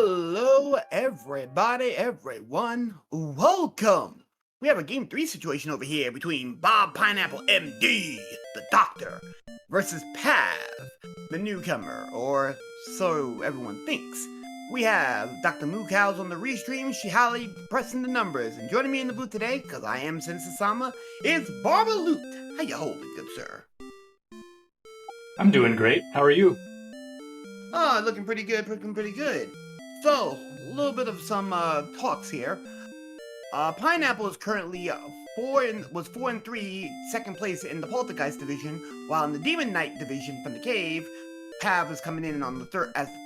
Hello, everybody, everyone. Welcome. We have a game 3 situation over here between Bob Pineapple MD, the doctor, versus Pav, the newcomer, or so everyone thinks. We have Dr. Moo Cows on the restream, she highly pressing the numbers, and joining me in the booth today, because I am Sensei Sama, is Barbara Loot. How you holding, good sir? I'm doing great. How are you? Oh, looking pretty good, So, a little bit of some talks here. Pineapple is currently was 4-3, second place in the Poltergeist division, while in the Demon Knight division from the cave, Pav is coming in on the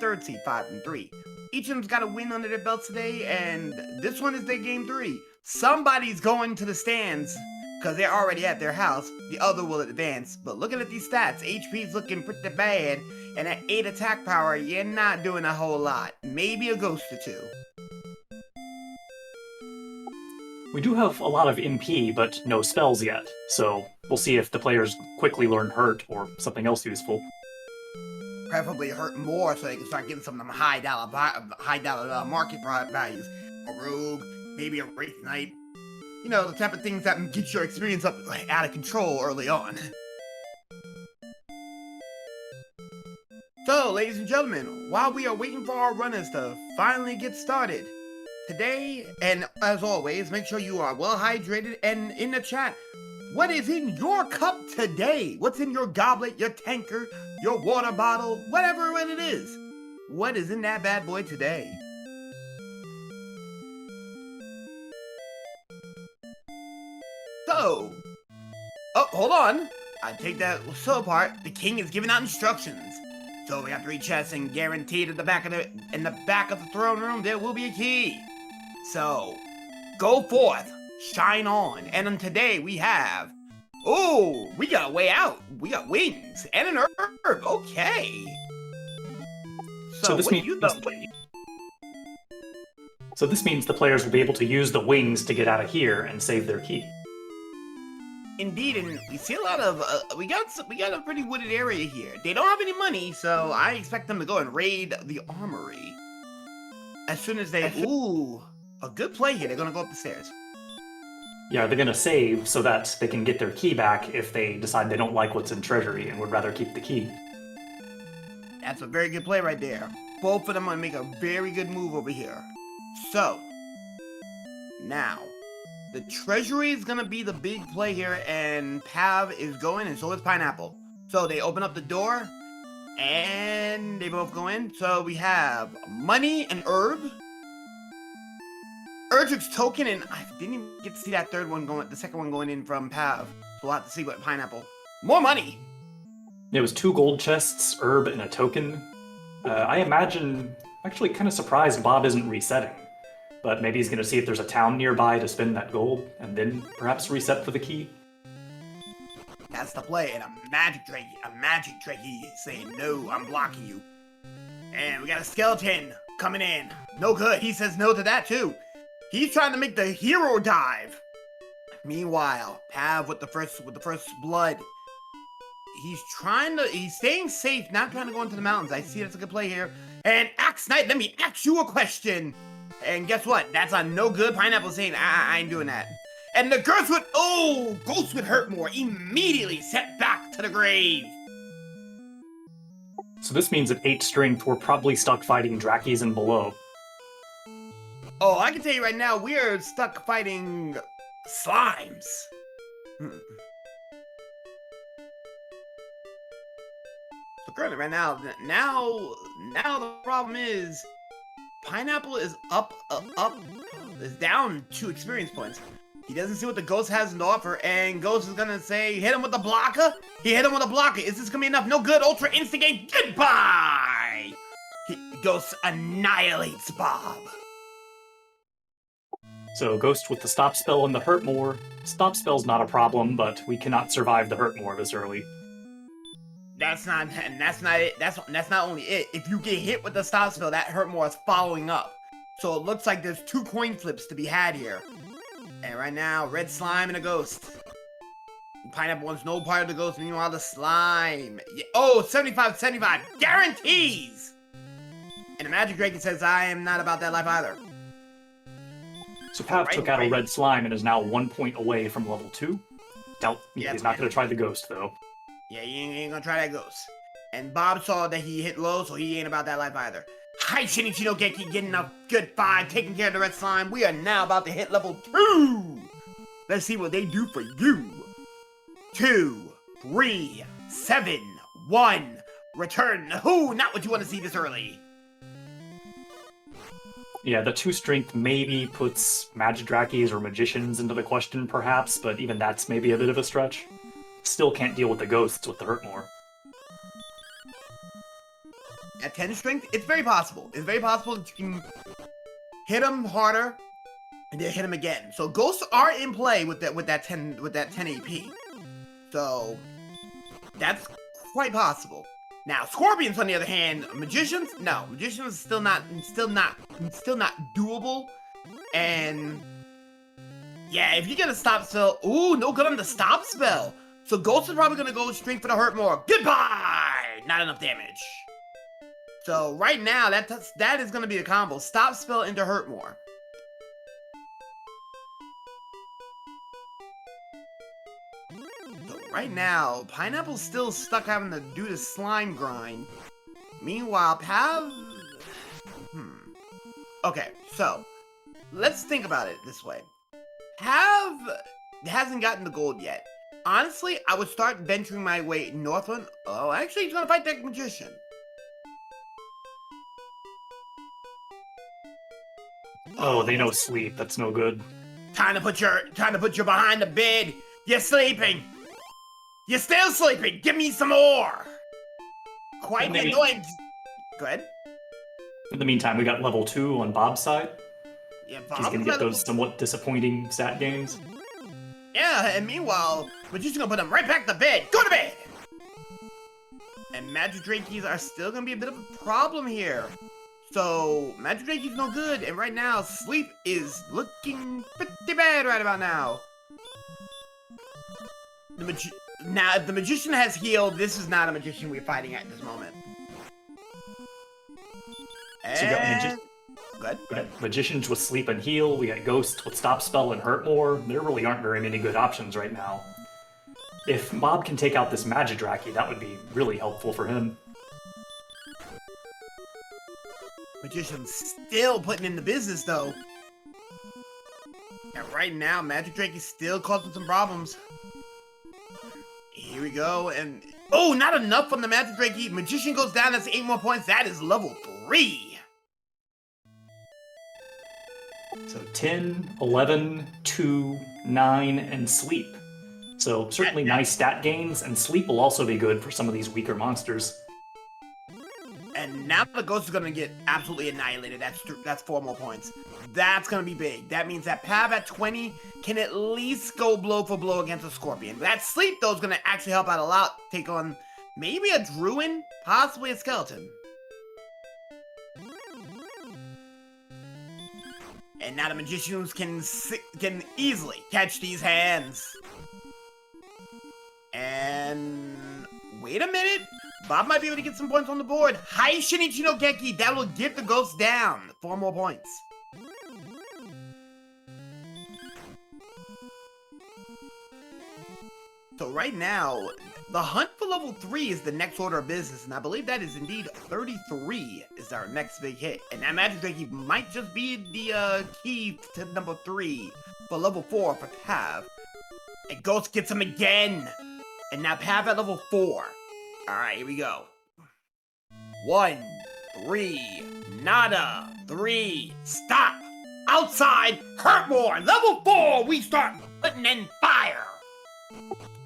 third seed, 5-3. Each of them's got a win under their belts today, and this one is their game 3. Somebody's going to the stands because they're already at their house. The other will advance. But looking at these stats, HP's looking pretty bad, and at 8 attack power, you're not doing a whole lot. Maybe a ghost or two. We do have a lot of MP, but no spells yet, so we'll see if the players quickly learn Hurt or something else useful. Preferably hurt more so they can start getting some of them high dollar market values. A rogue, maybe a wraith knight. You know, the type of things that get your experience up out of control early on. So, ladies and gentlemen, while we are waiting for our runners to finally get started, today, and as always, make sure you are well hydrated and in the chat. What is in your cup today? What's in your goblet, your tankard, your water bottle, whatever it is? What is in that bad boy today? So, oh, hold on. I take that so apart. The king is giving out instructions. So we have to read chests and guaranteed in the back of the throne room there will be a key. So, go forth, shine on. And then today we have, oh, we got a way out. We got wings and an herb. Okay. So this means the players will be able to use the wings to get out of here and save their key. Indeed, and we see a lot of we got a pretty wooded area here. They don't have any money, so I expect them to go and raid the armory as soon as they. Ooh, a good play here. They're gonna go up the stairs. Yeah, they're gonna save so that they can get their key back if they decide they don't like what's in treasury and would rather keep the key. That's a very good play right there. Both of them gonna make a very good move over here. So now. The treasury is gonna be the big play here, and Pav is going, and so is Pineapple. So they open up the door, and they both go in. So we have money and herb. Erdrick's token, and I didn't even get to see that third one going, the second one going in from Pav. So we'll have to see what Pineapple. More money! It was 2 gold chests, herb, and a token. I imagine, actually kind of surprised Bob isn't resetting. But maybe he's going to see if there's a town nearby to spend that gold, and then perhaps reset for the key. That's the play, and a magic Drakey is saying, no, I'm blocking you. And we got a skeleton coming in. No good, he says no to that too. He's trying to make the hero dive. Meanwhile, Pav with the first blood. He's staying safe, not trying to go into the mountains. I see that's a good play here. And Axe Knight, let me ask you a question. And guess what? That's a no good. Pineapple saying, I ain't doing that. And the ghost would hurt more. Immediately set back to the grave. So this means at 8 strength, we're probably stuck fighting Drakes and below. Oh, I can tell you right now, we are stuck fighting slimes. So currently right now the problem is, Pineapple is is down 2 experience points. He doesn't see what the ghost has to offer, and Ghost is gonna say, hit him with the blocker. He hit him with a blocker. Is this gonna be enough? No good. Ultra instigate. Goodbye. Ghost annihilates Bob. So Ghost with the stop spell and the hurt more. Stop spell's not a problem, but we cannot survive the hurt more this early. That's not it. That's not only it. If you get hit with the stop spell, that hurt more is following up. So it looks like there's 2 coin flips to be had here. And right now, red slime and a ghost. Pineapple wants no part of the ghost. Meanwhile, the slime. Oh, 75, guarantees. And the Magic Dragon says, I am not about that life either. So Pav took out a red slime and is now 1 point away from level 2. Doubt he's not going to try the ghost, though. Yeah, he ain't gonna try that ghost. And Bob saw that he hit low, so he ain't about that life either. Hi, Shinichi no Genki, getting a good 5, taking care of the red slime. We are now about to hit level 2. Let's see what they do for you. 2, 3, 7, 1. Return. Ooh, not what you want to see this early. Yeah, the 2 strength maybe puts Magidrakis or Magicians into the question, perhaps, but even that's maybe a bit of a stretch. Still can't deal with the ghosts with the hurt more. At 10 strength, it's very possible. It's very possible that you can hit him harder and then hit him again. So ghosts are in play with that 10 AP. So that's quite possible. Now, Scorpions, on the other hand, Magicians, no. Magicians still not doable. And yeah, if you get a stop spell, ooh, no good on the stop spell. So Ghost is probably gonna go straight for the hurt more. Goodbye! Not enough damage. So right now, that is gonna be a combo. Stop spell into hurt more. So right now, Pineapple's still stuck having to do the slime grind. Meanwhile, Pav... Okay, so, let's think about it this way. Pav hasn't gotten the gold yet. Honestly, I would start venturing my way northward. Oh, actually, he's gonna fight that Magician. Oh, they know sleep. That's no good. Time to put your behind the bed. You're sleeping. You're still sleeping. Give me some more. Quite annoying. Go ahead. In the meantime, we got level 2 on Bob's side. Yeah, He's gonna get those somewhat disappointing stat gains. Yeah, and meanwhile, we're just gonna put him right back to bed. Go to bed. And Magic Drakes are still gonna be a bit of a problem here. So, Magic Drake's no good, and right now, sleep is looking pretty bad right about now. Now, if the Magician has healed, this is not a Magician we're fighting at this moment. And... So you got we got Magicians with Sleep and Heal, we got Ghosts with Stop Spell and Hurt More. There really aren't very many good options right now. If Bob can take out this Magidraki, that would be really helpful for him. Magician's still putting in the business, though. And right now, Magic Drake is still causing some problems. Here we go, and... Oh, not enough from the Magic Drake. Magician goes down, that's 8 more points. That is level 3. So 10, 11, 2, 9, and Sleep. So certainly nice stat gains, and Sleep will also be good for some of these weaker monsters. And now the Ghost is going to get absolutely annihilated. That's 4 more points. That's going to be big. That means that Pav at 20 can at least go blow for blow against a Scorpion. That Sleep, though, is going to actually help out a lot. Take on maybe a Druid, possibly a Skeleton. And now the Magicians can easily catch these hands. And... wait a minute. Bob might be able to get some points on the board. Hi, Shinichi no Genki. That will get the Ghost down. 4 more points. So right now, the hunt for level 3 is the next order of business, and I believe that is indeed 33 is our next big hit. And that Magic Drake might just be the key to number 3 for level 4 for Pav. And Ghost gets him again. And now Pav at level 4. Alright, here we go. 1, 3, nada, 3, stop, outside, hurt more, level 4, we start putting in fire.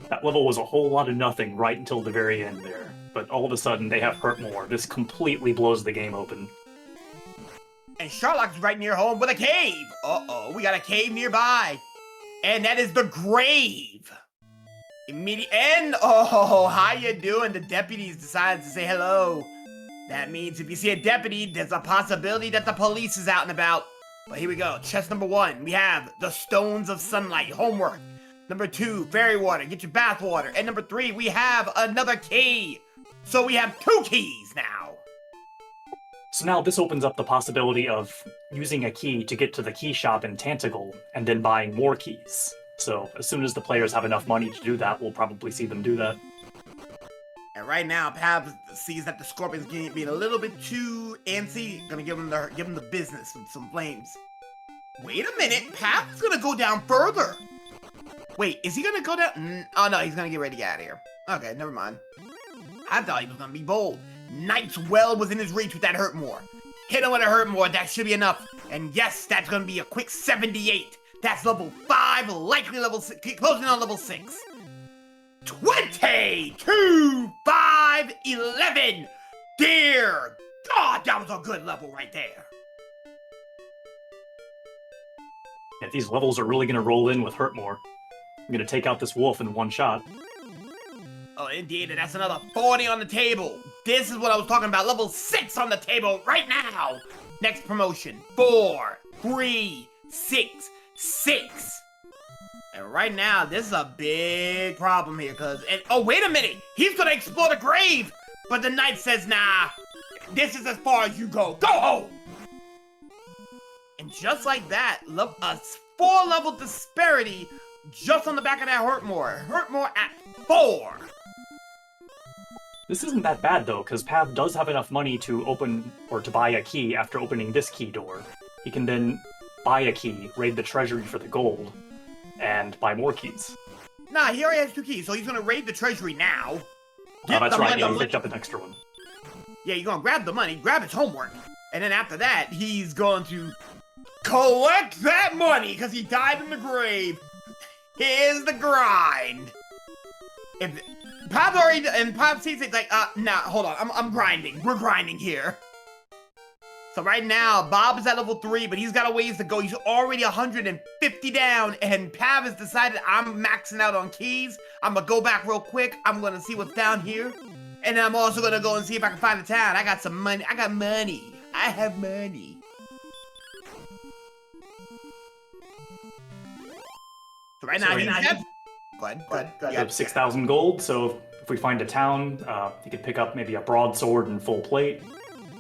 That level was a whole lot of nothing right until the very end there, but all of a sudden they have hurt more. This completely blows the game open. And Sherlock's right near home with a cave. Uh-oh, we got a cave nearby. And that is the grave. Immediate end. Oh, how you doing? The deputies decided to say hello. That means if you see a deputy, there's a possibility that the police is out and about. But here we go. Chest number 1. We have the Stones of Sunlight. Homework. Number 2, fairy water. Get your bath water. And number 3, we have another key. So we have 2 keys now. So now this opens up the possibility of using a key to get to the key shop in Tantagle and then buying more keys. So as soon as the players have enough money to do that, we'll probably see them do that. And right now, Pav sees that the Scorpion's being a little bit too antsy. Gonna give him the business with some flames. Wait a minute, Pav's gonna go down further. Wait, is he gonna go down? Oh no, he's gonna get ready to get out of here. Okay, never mind. I thought he was gonna be bold. Knight's well within his reach with that hurt more. Hit him with a hurt more, that should be enough. And yes, that's gonna be a quick 78. That's level 5, likely level 6, closing on level 6. 20, 2, 5, 11. Dear God, that was a good level right there. Yeah, these levels are really going to roll in with Hurtmore. I'm going to take out this wolf in one shot. Oh, indeed, and that's another 40 on the table. This is what I was talking about, level 6 on the table right now. Next promotion, 4, 3, 6, 6. And right now, this is a big problem here, oh, wait a minute, he's gonna explore the grave. But the knight says, nah, this is as far as you go home. And just like that, a 4-level disparity just on the back of that Hurtmore. Hurtmore at 4. This isn't that bad though, because Pav does have enough money to open or to buy a key after opening this key door. He can then buy a key, raid the treasury for the gold, and buy more keys. Nah, he already has 2 keys, so he's gonna raid the treasury now. Oh, that's right, yeah, he picked up an extra one. Yeah, you're gonna grab the money, grab his homework, and then after that, he's going to collect that money, because he died in the grave. Here's the grind. If Pop already, and Pop sees it like, nah, hold on, I'm grinding. We're grinding here. So right now, Bob is at level 3, but he's got a ways to go. He's already 150 down, and Pav has decided I'm maxing out on keys. I'm gonna go back real quick. I'm gonna see what's down here. And then I'm also gonna go and see if I can find a town. I got some money. I got money. I have money. So right now, he's at... Go ahead. You have 6,000 gold, so if we find a town, you could pick up maybe a broadsword and full plate.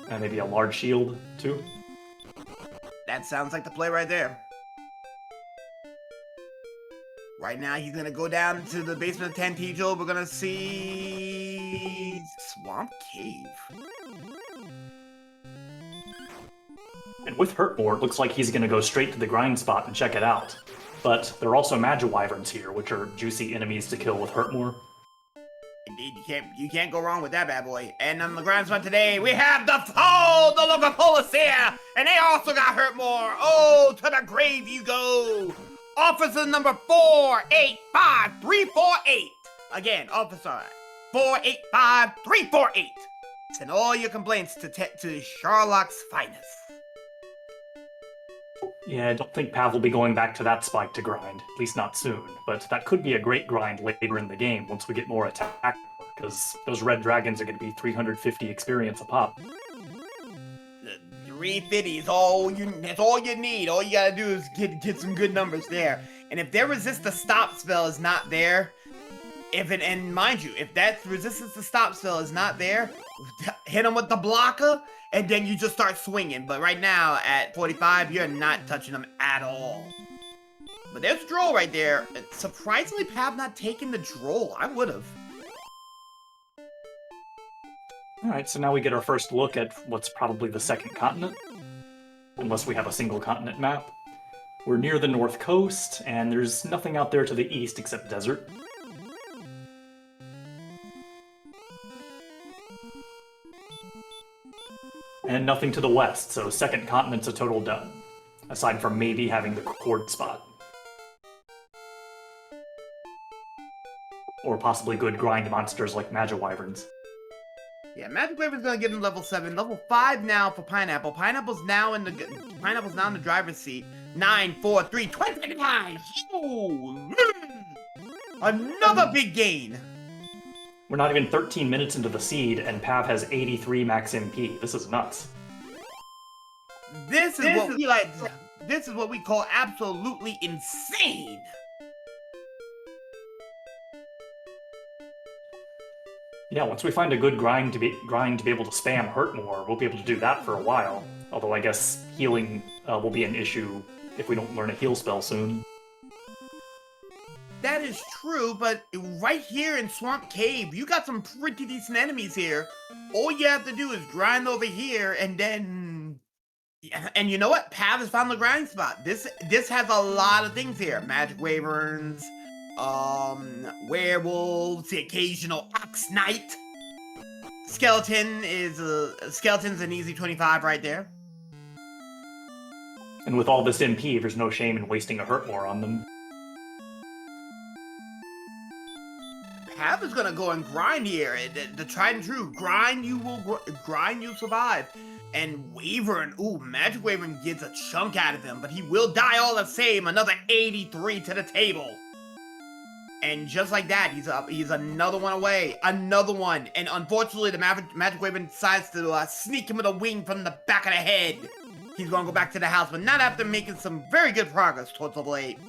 And maybe a large shield, too. That sounds like the play right there. Right now, he's gonna go down to the basement of Tantegel. We're gonna see... Swamp Cave. And with Hurtmore, it looks like he's gonna go straight to the grind spot and check it out. But there are also Magiwyverns here, which are juicy enemies to kill with Hurtmore. Indeed, you can't go wrong with that bad boy. And on the grind spot today, we have the local police here, and they also got Hurtmore. Oh, to the grave you go. Officer number 485348. Again, officer 485348. Send all your complaints to Sherlock's finest. Yeah, I don't think Pav will be going back to that spike to grind, at least not soon. But that could be a great grind later in the game once we get more attack, because those red dragons are going to be 350 experience a pop. 350 is all that's all you need. All you gotta do is get some good numbers there. And if their resist the stop spell is not there, and mind you, if that resistance to stop spell is not there, hit them with the blocker, and then you just start swinging. But right now, at 45, you're not touching them at all. But there's a droll right there. Surprisingly, Pav not taking the droll. I would've. Alright, so now we get our first look at what's probably the second continent. Unless we have a single continent map. We're near the north coast, and there's nothing out there to the east except desert. And nothing to the west, so second continent's a total done. Aside from maybe having the cord spot. Or possibly good grind monsters like Magiwyverns. Yeah, Magiwyvern's gonna give him level 7. Level 5 now for Pineapple. Pineapple's now in the driver's seat. 9, 4, 3, 25! Ooh, another big gain! We're not even 13 minutes into the seed, and Pav has 83 max MP. This is nuts. This is what we call absolutely insane! Yeah, once we find a good grind to be able to spam hurt more, we'll be able to do that for a while. Although I guess healing will be an issue if we don't learn a heal spell soon. That is true, but right here in Swamp Cave, you got some pretty decent enemies here. All you have to do is grind over here, and then... Yeah, and you know what? Pav has found the grind spot. This has a lot of things here. Magic Wyverns, werewolves, the occasional Ox Knight. Skeleton's an easy 25 right there. And with all this MP, there's no shame in wasting a hurt more on them. Pav is gonna go and grind here. The tried and true grind. Grind. You survive. And Wyvern, ooh, Magic Wyvern gets a chunk out of him, but he will die all the same. Another 83 to the table. And just like that, he's another one away. Another one. And unfortunately, the Magic Wyvern decides to sneak him with a wing from the back of the head. He's gonna go back to the house, but not after making some very good progress towards level 8.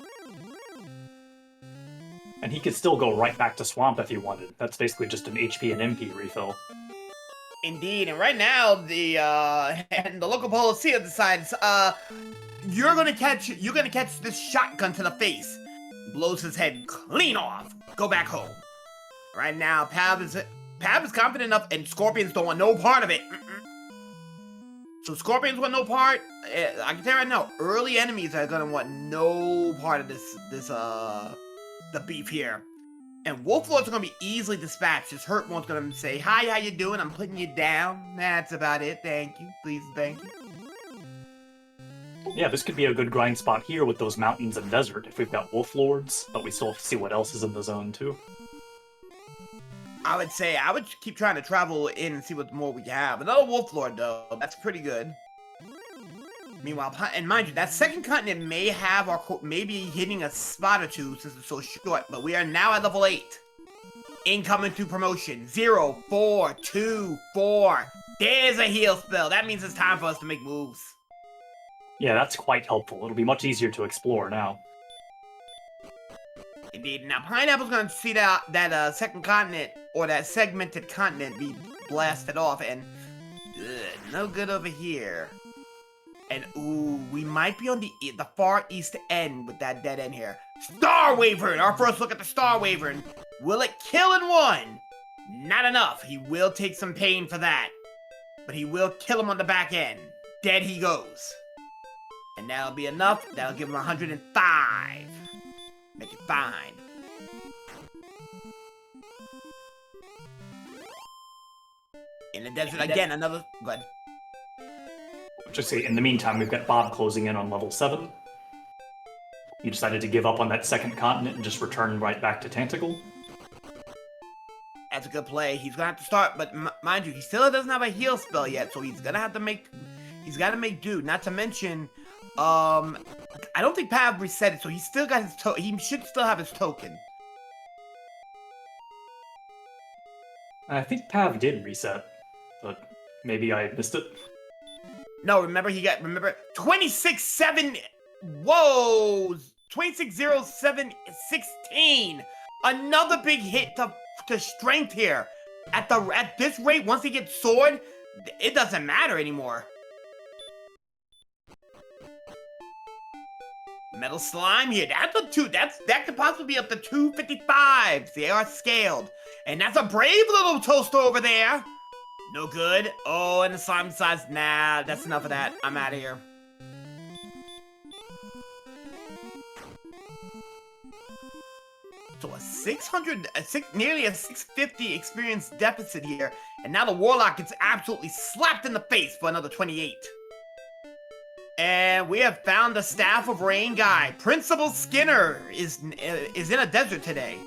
And he could still go right back to Swamp if he wanted. That's basically just an HP and MP refill. Indeed, and right now the local policia decides you're gonna catch this shotgun to the face. Blows his head clean off. Go back home. Right now, Pav is confident enough, and Scorpions don't want no part of it. So Scorpions want no part. I can tell you right now, early enemies are gonna want no part of the beef here. And Wolf Lords are gonna be easily dispatched. This hurt one's gonna say, "Hi, how you doing? I'm putting you down." That's about it. Thank you. Please, thank you. Yeah, this could be a good grind spot here with those mountains and desert if we've got Wolf Lords, but we still have to see what else is in the zone too. I would keep trying to travel in and see what more we have. Another Wolf Lord though, that's pretty good. Meanwhile, and mind you, that second continent may have maybe hitting a spot or two since it's so short, but we are now at level 8. Incoming to promotion. 0, 4, 2, 4. There's a heal spell. That means it's time for us to make moves. Yeah, that's quite helpful. It'll be much easier to explore now. Indeed. Now, Pineapple's gonna see that second continent, or that segmented continent, be blasted off, and no good over here. And ooh, we might be on the far east end with that dead end here. Star Wyvern! Our first look at the Star Wyvern. Will it kill in one? Not enough. He will take some pain for that. But he will kill him on the back end. Dead he goes. And that'll be enough. That'll give him 105. Make it fine. In the desert again, another... Go ahead. Just say, in the meantime, we've got Bob closing in on level 7. He decided to give up on that second continent and just return right back to Tantacle. That's a good play. He's gonna have to start, but mind you, he still doesn't have a heal spell yet, so he's gonna have to make... He's gotta make do. Not to mention, I don't think Pav reset it, so he's still got his he should still have his token. I think Pav did reset, but maybe I missed it. No, remember 26-7. Whoa, 26-0-7-16. Another big hit to strength here. At this rate, once he gets sword, it doesn't matter anymore. Metal slime here. That could possibly be up to 255s. They are scaled, and that's a brave little toaster over there. No good. Oh, and the slime size. Nah, that's enough of that. I'm out of here. So nearly a 650 experience deficit here, and now the Warlock gets absolutely slapped in the face for another 28. And we have found the Staff of Rain guy. Principal Skinner is in a desert today.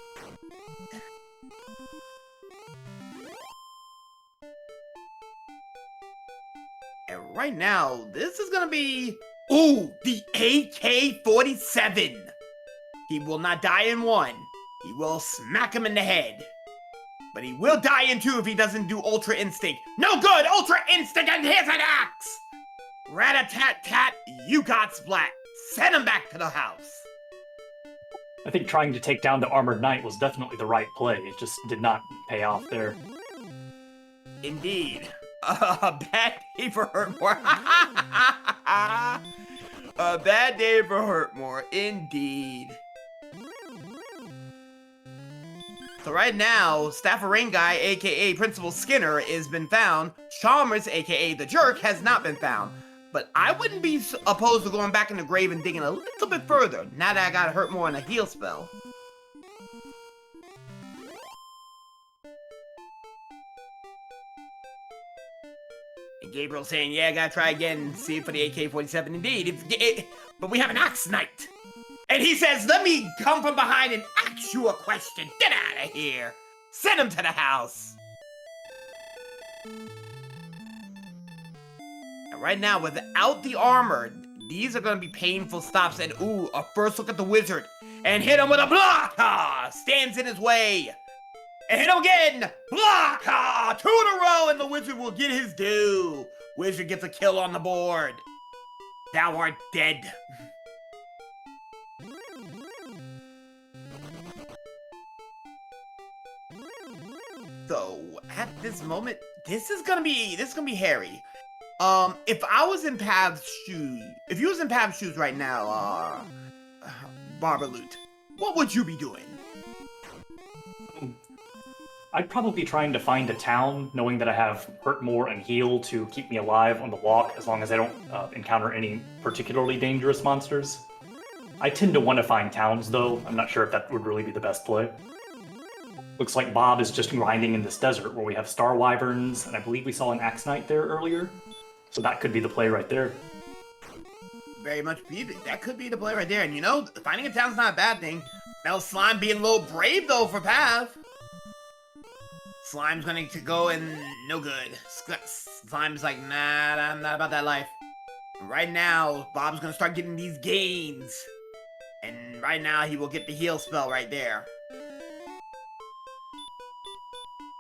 And right now, this is gonna be... Ooh, the AK-47. He will not die in one. He will smack him in the head. But he will die in two if he doesn't do Ultra Instinct. No good! Ultra Instinct, and here's an axe! Rat-a-tat-tat, you got splat. Send him back to the house. I think trying to take down the Armored Knight was definitely the right play. It just did not pay off there. Indeed. Bad day for Hurtmore. A bad day for Hurtmore, indeed. So right now, Staff Rain Guy, aka Principal Skinner, has been found. Chalmers, aka the Jerk, has not been found. But I wouldn't be opposed to going back in the grave and digging a little bit further, now that I got Hurtmore in a heal spell. And Gabriel saying, yeah, I gotta try again, see it for the AK-47. Indeed, but we have an Axe Knight. And he says, let me come from behind and ask you a question. Get out of here. Send him to the house. And right now, without the armor, these are going to be painful stops. And ooh, a first look at the wizard. And hit him with a blocker. Stands in his way. And hit him again. Blocker. 2 in a row, and the wizard will get his due. Wizard gets a kill on the board. Thou art dead. So at this moment, this is gonna be hairy. If I was in Pav's shoes, if you was in Pav's shoes right now, Barbaroot, what would you be doing? I'd probably be trying to find a town, knowing that I have Hurtmore and Heal to keep me alive on the walk, as long as I don't encounter any particularly dangerous monsters. I tend to want to find towns, though. I'm not sure if that would really be the best play. Looks like Bob is just grinding in this desert where we have Star Wyverns, and I believe we saw an Axe Knight there earlier. So that could be the play right there. Very much be. That could be the play right there. And you know, finding a town's not a bad thing. Now Slime being a little brave, though, for Pav. Slime's going to go and no good. Slime's like, nah, I'm not about that life. Right now, Bob's going to start getting these gains. And right now, he will get the heal spell right there.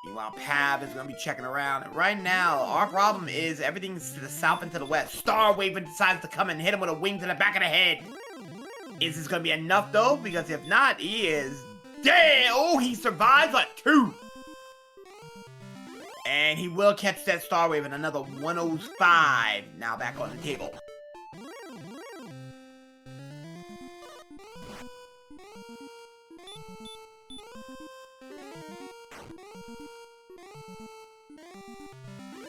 Meanwhile, Pav is going to be checking around. And right now, our problem is everything's to the south and to the west. Star Waver decides to come and hit him with a wing to the back of the head. Is this going to be enough, though? Because if not, he is dead. Oh, he survives at 2. And he will catch that Star Wave in another 105. Now back on the table.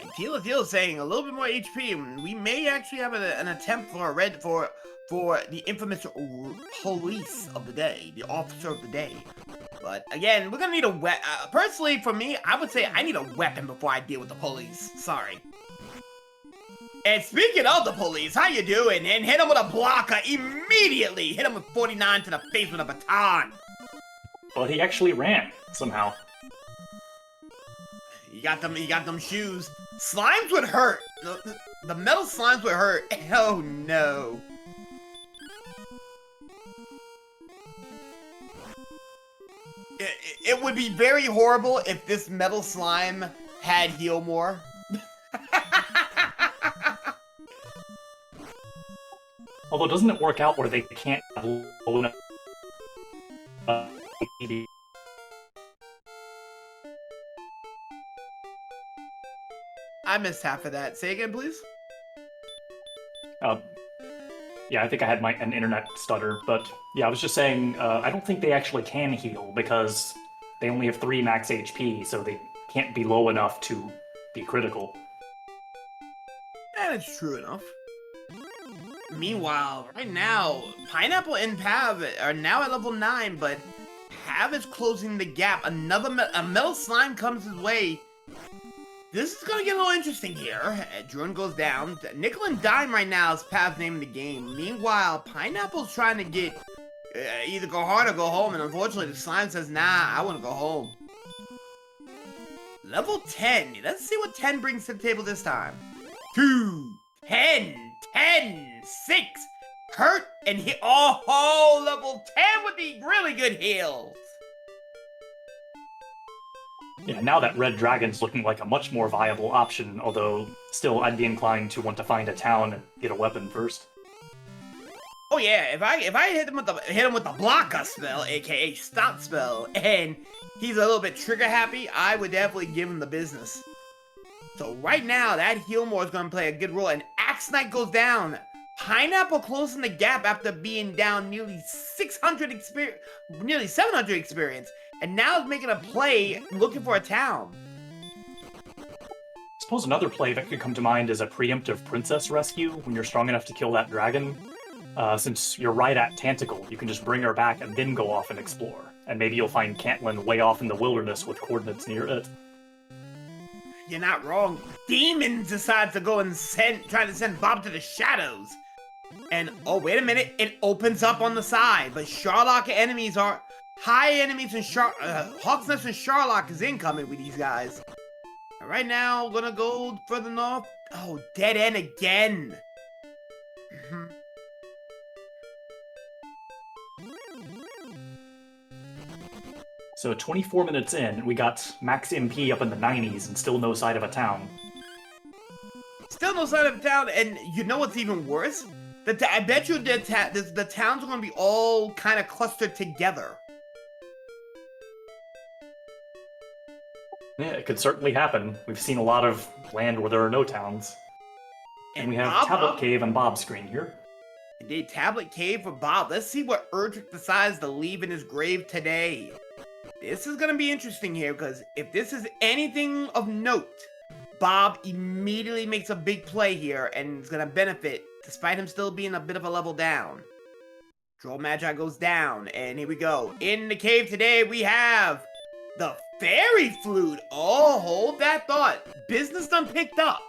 And Teal is saying a little bit more HP. We may actually have an attempt for a for the infamous police of the day, the officer of the day. But again, we're gonna need a weapon. Personally, for me, I would say I need a weapon before I deal with the police. Sorry. And speaking of the police, how you doing? And hit him with a blocker immediately. Hit him with 49 to the face with a baton. But he actually ran somehow. You got them shoes. Slimes would hurt. The metal slimes would hurt. Oh no. It would be very horrible if this metal slime had heal more. Although, doesn't it work out where they can't have low enough HP? I missed half of that. Say again, please. Yeah, I think I had an internet stutter, but yeah, I was just saying, I don't think they actually can heal because they only have 3 max HP, so they can't be low enough to be critical. That is true enough. Meanwhile, right now, Pineapple and Pav are now at level 9, but Pav is closing the gap. A metal slime comes his way. This is gonna get a little interesting here. Drone goes down. Nickel and Dime right now is Pav's name in the game. Meanwhile, Pineapple's trying to get either go hard or go home, and unfortunately the slime says, nah, I wanna go home. Level 10. Let's see what 10 brings to the table this time. 2, 10, 10, 6. Hurt and hit. Oh, level 10 with the really good heals. Yeah, now that Red Dragon's looking like a much more viable option, although still I'd be inclined to want to find a town and get a weapon first. Oh yeah, if I hit him with the blocker spell, aka stop spell, and he's a little bit trigger happy, I would definitely give him the business. So right now, that Healmore is going to play a good role, and Axe Knight goes down. Pineapple closing the gap after being down nearly 600 experience, nearly 700 experience, and now is making a play looking for a town. I suppose another play that could come to mind is a preemptive princess rescue when you're strong enough to kill that dragon. Since you're right at Tanticle, you can just bring her back and then go off and explore. And maybe you'll find Cantlin way off in the wilderness with coordinates near it. You're not wrong. Demons decides to go and try to send Bob to the shadows. And, oh, wait a minute, it opens up on the side. But Sharlock enemies are... High enemies and Hawksnest and Sharlock is incoming with these guys. And right now, gonna go further north. Oh, dead end again. So 24 minutes in, we got max MP up in the 90s and still no sight of a town. Still no sign of a town, and you know what's even worse? I bet you the towns are going to be all kind of clustered together. Yeah, it could certainly happen. We've seen a lot of land where there are no towns. And we have Tablet Cave and Bob's screen here. Indeed, Tablet Cave for Bob. Let's see what Erdrick decides to leave in his grave today. This is going to be interesting here, because if this is anything of note, Bob immediately makes a big play here, and is going to benefit, despite him still being a bit of a level down. Troll Magi goes down, and here we go. In the cave today, we have the Fairy Flute. Oh, hold that thought. Business done picked up.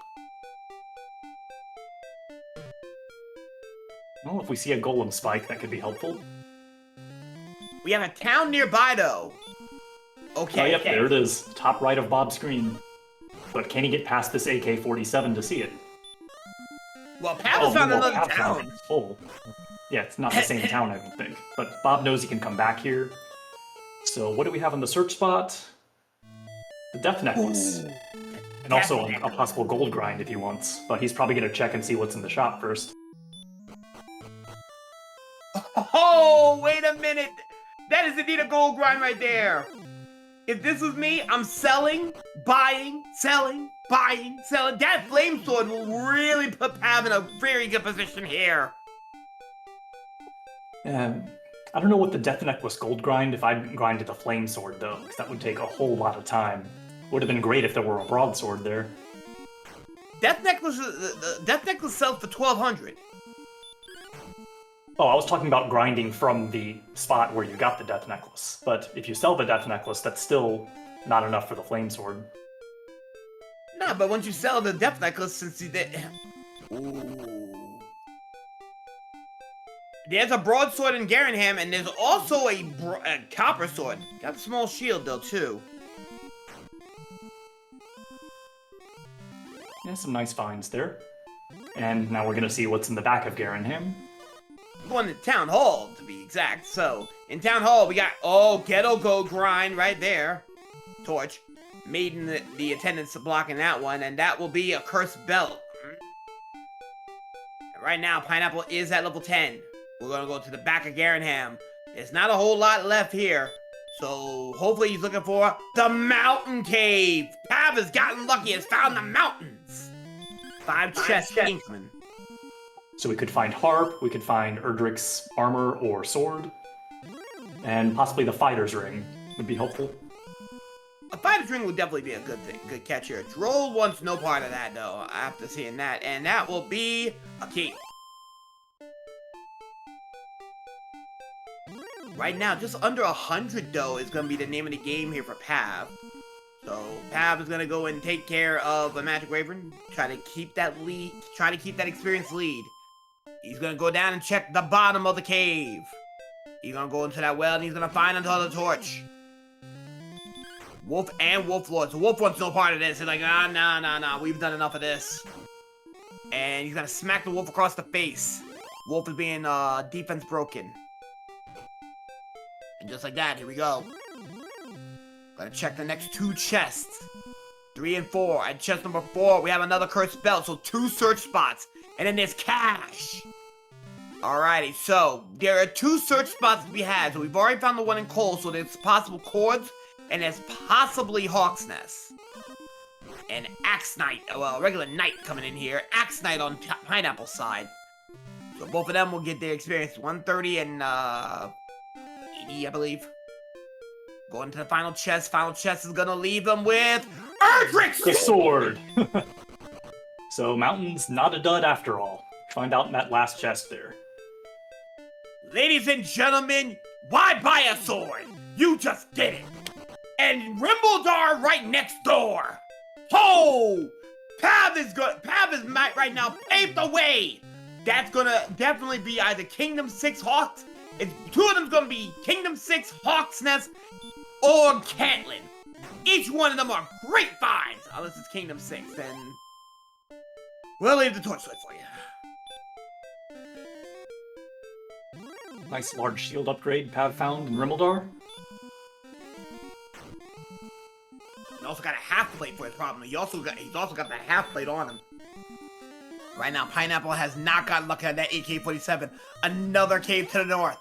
Well, if we see a Golem Spike, that could be helpful. We have a town nearby, though. Okay. Oh, yep, there it is. Top right of Bob's screen. But can he get past this AK-47 to see it? Well, Pav found another town. It's full. Yeah, it's not the same town, I don't think. But Bob knows he can come back here. So what do we have on the search spot? The Death Necklace. Ooh. And also a possible gold grind if he wants. But he's probably going to check and see what's in the shop first. Oh, wait a minute. That is indeed a gold grind right there. If this was me, I'm selling, buying, selling, buying, selling. That flame sword will really put Pav in a very good position here. I don't know what the Death Necklace gold grind if I grinded the flame sword though, because that would take a whole lot of time. Would have been great if there were a broadsword there. Death Necklace, the Death Necklace sells for 1,200. Oh, I was talking about grinding from the spot where you got the Death Necklace. But if you sell the Death Necklace, that's still not enough for the Flame Sword. Nah, but once you sell the Death Necklace, since you did... Ooh. There's a broadsword in Garanham, and there's also a copper sword. Got a small shield, though, too. Yeah, some nice finds there. And now we're gonna see what's in the back of Garanham. Going to Town Hall, to be exact. So, in Town Hall, we got, Ghetto Go Grind right there. Torch. Maiden, the attendants blocking that one, and that will be a Cursed Belt. Right now, Pineapple is at level 10. We're going to go to the back of Garanham. There's not a whole lot left here. So, hopefully he's looking for the Mountain Cave. Pav has gotten lucky, has found the mountains. 5 chests, Inkman. So we could find Harp, we could find Erdrick's armor or sword, and possibly the Fighter's Ring would be helpful. A Fighter's Ring would definitely be a good catch here. Droll wants no part of that, though, after seeing that, and that will be a key. Right now, just under 100, though, is going to be the name of the game here for Pav. So, Pav is going to go and take care of a Magic Wyvern, try to keep that lead, try to keep that experience lead. He's going to go down and check the bottom of the cave. He's going to go into that well, and he's going to find another torch. Wolf and Wolf Lord. So Wolf wants no part of this. He's like, nah, we've done enough of this. And he's going to smack the Wolf across the face. Wolf is being defense broken. And just like that, here we go. Gotta check the next 2 chests. 3 and 4. At chest number 4, we have another Cursed Belt. So 2 search spots. And then there's cash. Alrighty, so there are 2 search spots to be had. So we've already found the one in coal. So there's possible cords. And there's possibly Hawk's Nest. and Axe Knight, well, regular Knight coming in here. Axe Knight on Pineapple's side. So both of them will get their experience. 130 and 80, I believe. Going to the final chest. Final chest is gonna leave them with Erdrick's The sword! So Mountain's not a dud after all. Find out in that last chest there. Ladies and gentlemen, why buy a sword? You just get it. And Rimbledar right next door. Ho! Pav is right now paved the way. That's gonna definitely be either Kingdom 6 Hawks. Two of them's gonna be Kingdom 6 Hawk's Nest or Cantlin. Each one of them are great finds. Unless it's Kingdom 6, then we'll leave the torchlight for you. Nice large shield upgrade Pav found in Rimmildar. He also got a half plate for his problem. He's also got the half plate on him. Right now, Pineapple has not gotten lucky on that AK-47. Another cave to the north.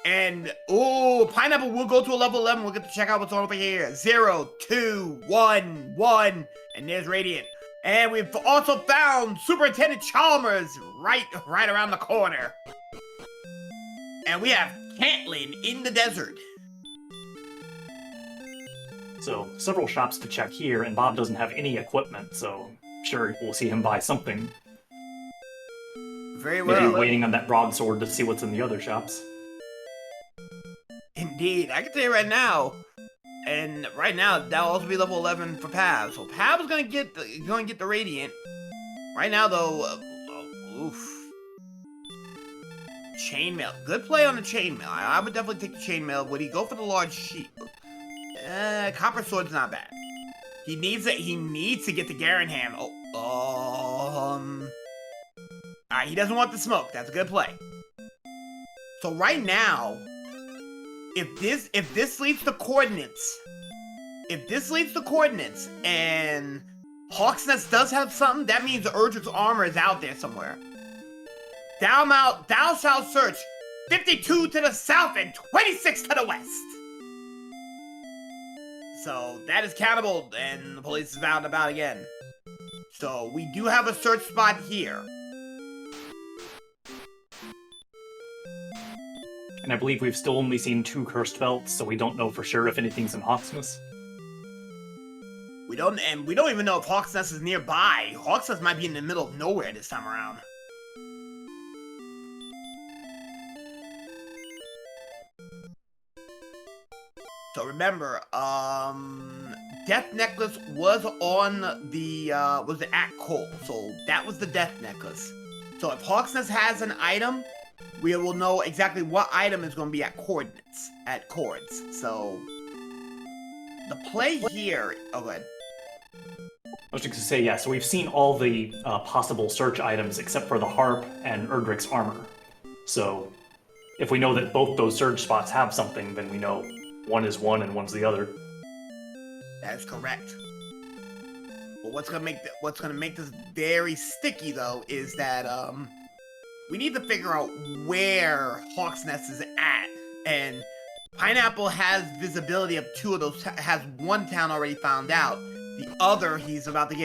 And, ooh, Pineapple will go to a level 11. We'll get to check out what's on over here. 0, 2, 1, 1. And there's Radiant. And we've also found Superintendent Chalmers right around the corner. And we have Cantlin in the desert. So, several shops to check here, and Bob doesn't have any equipment, so sure, we'll see him buy something. Very well. Maybe waiting on that broadsword to see what's in the other shops. Indeed, I can tell you right now, and right now that'll also be level 11 for Pav. So Pav is gonna get the Radiant. Right now though, oof. Chainmail, good play on the chainmail. I would definitely take the chainmail. Would he go for the large sheep? Copper sword's not bad. He needs to get the Garanham. Alright, he doesn't want the smoke. That's a good play. So right now, if this leads to coordinates, and Hawk's Nest does have something, that means Erdrick's armor is out there somewhere. Thou shalt search 52 to the south and 26 to the west. So that is countable, and the police is out and about again. So we do have a search spot here. And I believe we've still only seen 2 cursed belts, so we don't know for sure if anything's in Hawksness. We don't even know if Hawk's Nest is nearby. Hawk's Nest might be in the middle of nowhere this time around. So remember, Death Necklace was on the, was at Cole, so that was the Death Necklace. So if Hawk's Nest has an item, we will know exactly what item is going to be at coordinates, at chords. So, the play here, oh good. I was just gonna say, yeah, so we've seen all the possible search items except for the harp and Erdrick's armor. So, if we know that both those search spots have something, then we know one is one and one's the other. That is correct. But what's gonna make this very sticky though is that we need to figure out where Hawk's Nest is at, and Pineapple has visibility of 2 of those. Has one town already found out. The other he's about to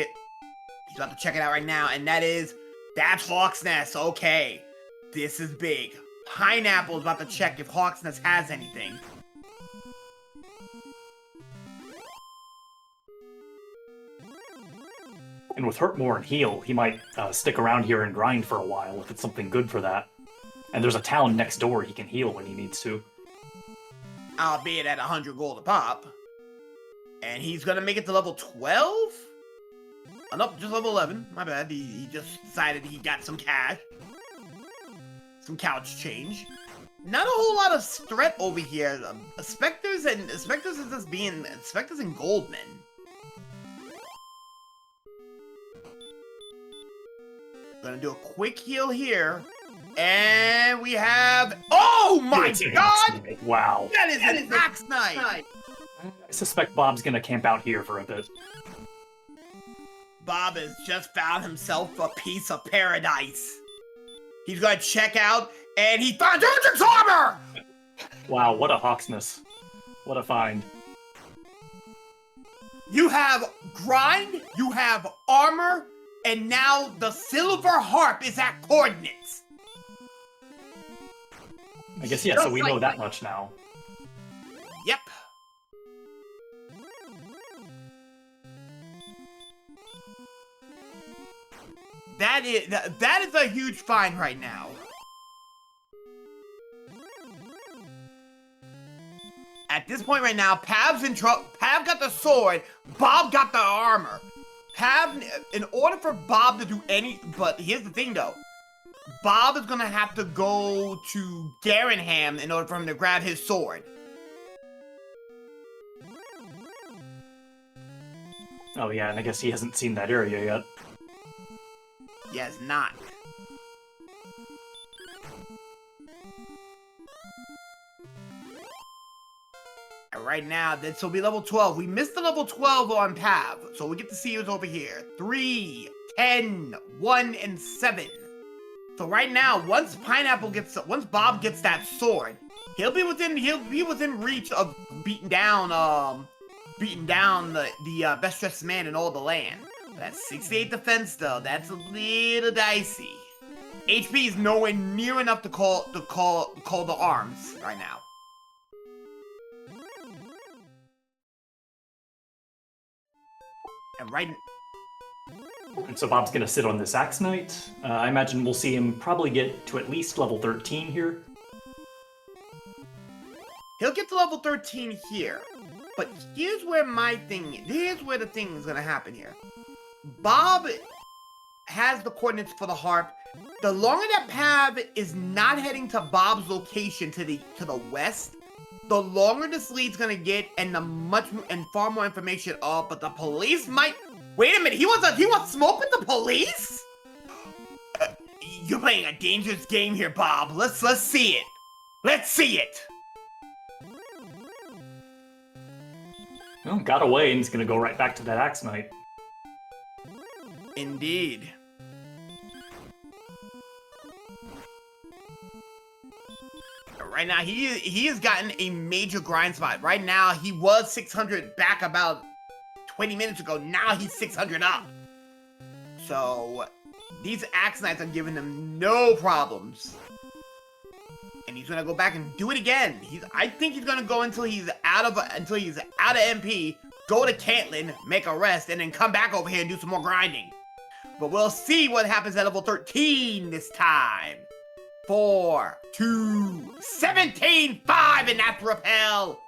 check it out right now, and that's Hawk's Nest. Okay, this is big. Pineapple is about to check if Hawk's Nest has anything. And with Hurt More and Heal, he might stick around here and grind for a while if it's something good for that. And there's a town next door he can heal when he needs to. Albeit at 100 gold a pop. And he's gonna make it to level 12? Oh, nope, just level 11. My bad. He just decided he got some cash. Some couch change. Not a whole lot of threat over here. Spectres and Goldmen. Gonna do a quick heal here. And we have... Oh my god! Wow. That is an Axe Knight! I suspect Bob's gonna camp out here for a bit. Bob has just found himself a piece of paradise. He's gonna check out, and he found Erdrick's armor! Wow, what a Hawksness. What a find. You have grind, you have armor, and now the silver harp is at coordinates. I guess, yeah, so we know that much now. Yep. That is a huge find right now. At this point right now, Pav's in trouble. Pav got the sword, Bob got the armor. Pav, in order for Bob to do but here's the thing though. Bob is gonna have to go to Garenham in order for him to grab his sword. Oh yeah, and I guess he hasn't seen that area yet. Yes, not. And right now, this will be level 12. We missed the level 12 on Pav, so we get to see who's over here. 3, 10, 1, and 7. So right now, once Bob gets that sword, he'll be within reach of beating down the best dressed man in all the land. That's 68 defense though. That's a little dicey. HP is nowhere near enough to call the arms right now. And so Bob's gonna sit on this Axe Knight. I imagine we'll see him probably get to at least level 13 here. He'll get to level 13 here. But here's where the thing is gonna happen here. Bob has the coordinates for the harp. The longer that Pav is not heading to Bob's location to the west, the longer this lead's gonna get, and far more information. Oh, but the police might. Wait a minute, he wants smoke with the police? You're playing a dangerous game here, Bob. Let's see it. Let's see it. Well, got away, and he's gonna go right back to that Axe Knight. Indeed. Right now, he has gotten a major grind spot. Right now, he was 600 back about 20 minutes ago. Now he's 600 up. So, these Axe Knights are giving him no problems. And he's gonna go back and do it again. I think he's gonna go until he's out of MP, go to Caitlin, make a rest, and then come back over here and do some more grinding. But we'll see what happens at level 13 this time. 4, 2, 17, 5, and that's repel.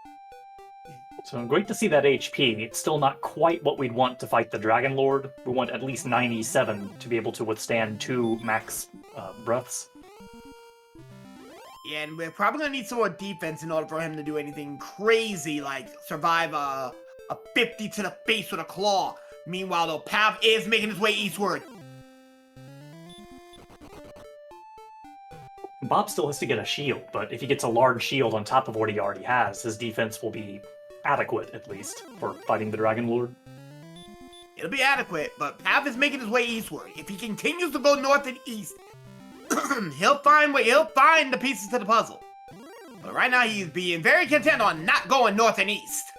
So great to see that HP. It's still not quite what we'd want to fight the Dragon Lord. We want at least 97 to be able to withstand 2 max breaths. Yeah, and we're probably gonna need some more defense in order for him to do anything crazy like survive a 50 to the face with a claw. Meanwhile, though, Pav is making his way eastward. Bob still has to get a shield, but if he gets a large shield on top of what he already has, his defense will be adequate, at least, for fighting the Dragon Lord. It'll be adequate, but Pav is making his way eastward. If he continues to go north and east, he'll find the pieces to the puzzle. But right now, he's being very content on not going north and east.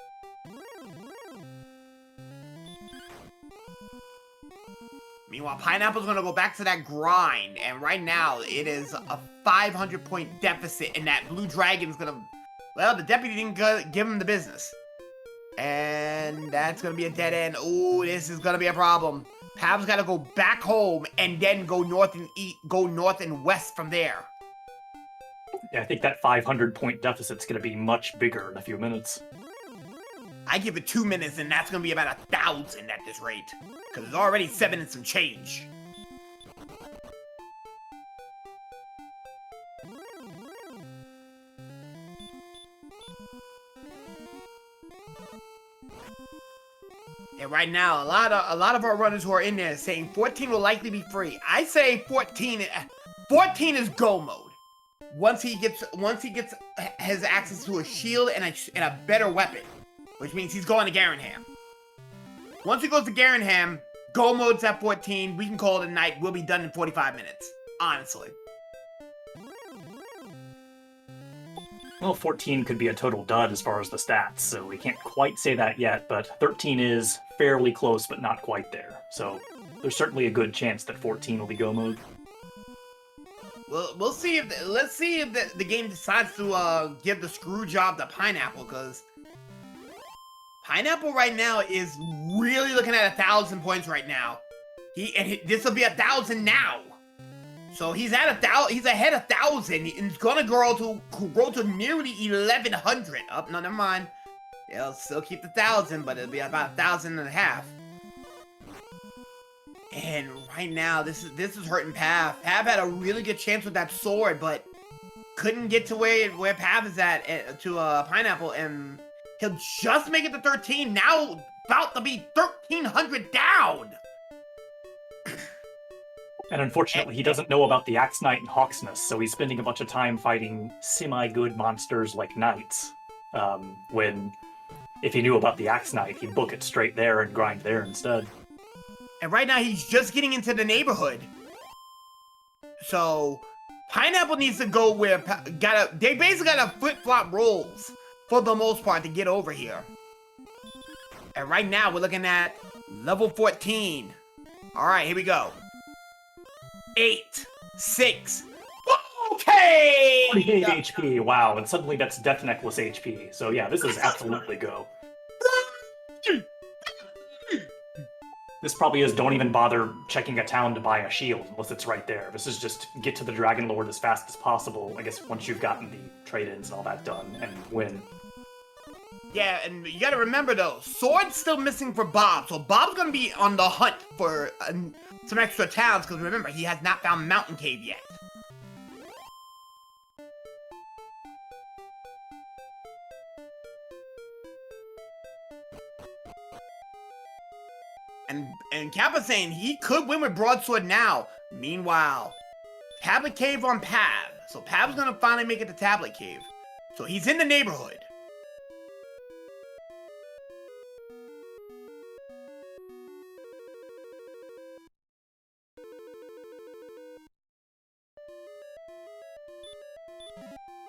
Meanwhile, Pineapple's gonna go back to that grind, and right now, it is a 500-point deficit, and that Blue Dragon's gonna... Well, the deputy didn't give him the business. And that's gonna be a dead end. Ooh, this is gonna be a problem. Pav's gotta go back home, and then go north and west from there. Yeah, I think that 500-point deficit's gonna be much bigger in a few minutes. I give it 2 minutes, and that's gonna be about 1,000 at this rate. Because it's already 7 and some change. And right now, a lot of our runners who are in there saying 14 will likely be free. I say 14 is go mode. Once he gets has access to a shield and a better weapon, which means he's going to Garenham. Once he goes to Garenham, go mode's at 14. We can call it a night. We'll be done in 45 minutes. Honestly. Well, 14 could be a total dud as far as the stats, so we can't quite say that yet, but 13 is fairly close, but not quite there. So there's certainly a good chance that 14 will be go mode. Well, we'll see if let's see if the game decides to give the screw job to Pineapple, because Pineapple right now is really looking at 1,000 points right now. This will be 1,000 now. So he's at 1,000. He's ahead 1,000. And he's gonna grow to nearly 1,100. Oh, no, never mind. It'll still keep the 1,000, but it'll be about 1,500. And right now, this is hurting Pav. Pav had a really good chance with that sword, but couldn't get to where Pav is at to Pineapple, and he'll just make it to 13. Now about to be 1,300 down. And unfortunately, he doesn't know about the Axe Knight and Hawksness, so he's spending a bunch of time fighting semi-good monsters like Knights. When, if he knew about the Axe Knight, he'd book it straight there and grind there instead. And right now, he's just getting into the neighborhood. So, Pineapple needs to go where... They basically gotta flip-flop rolls, for the most part, to get over here. And right now, we're looking at level 14. Alright, here we go. 8, 6, okay! 48 HP, wow, and suddenly that's Death Necklace HP. So yeah, this is absolutely go. This probably is don't even bother checking a town to buy a shield, unless it's right there. This is just get to the Dragon Lord as fast as possible, I guess once you've gotten the trade-ins and all that done, and win. Yeah, and you gotta remember though, Sword's still missing for Bob, so Bob's gonna be on the hunt for some extra towns, because remember, he has not found Mountain Cave yet. And Kappa's saying he could win with Broadsword now. Meanwhile, Tablet Cave on Pav. So Pav's gonna finally make it to Tablet Cave. So he's in the neighborhood.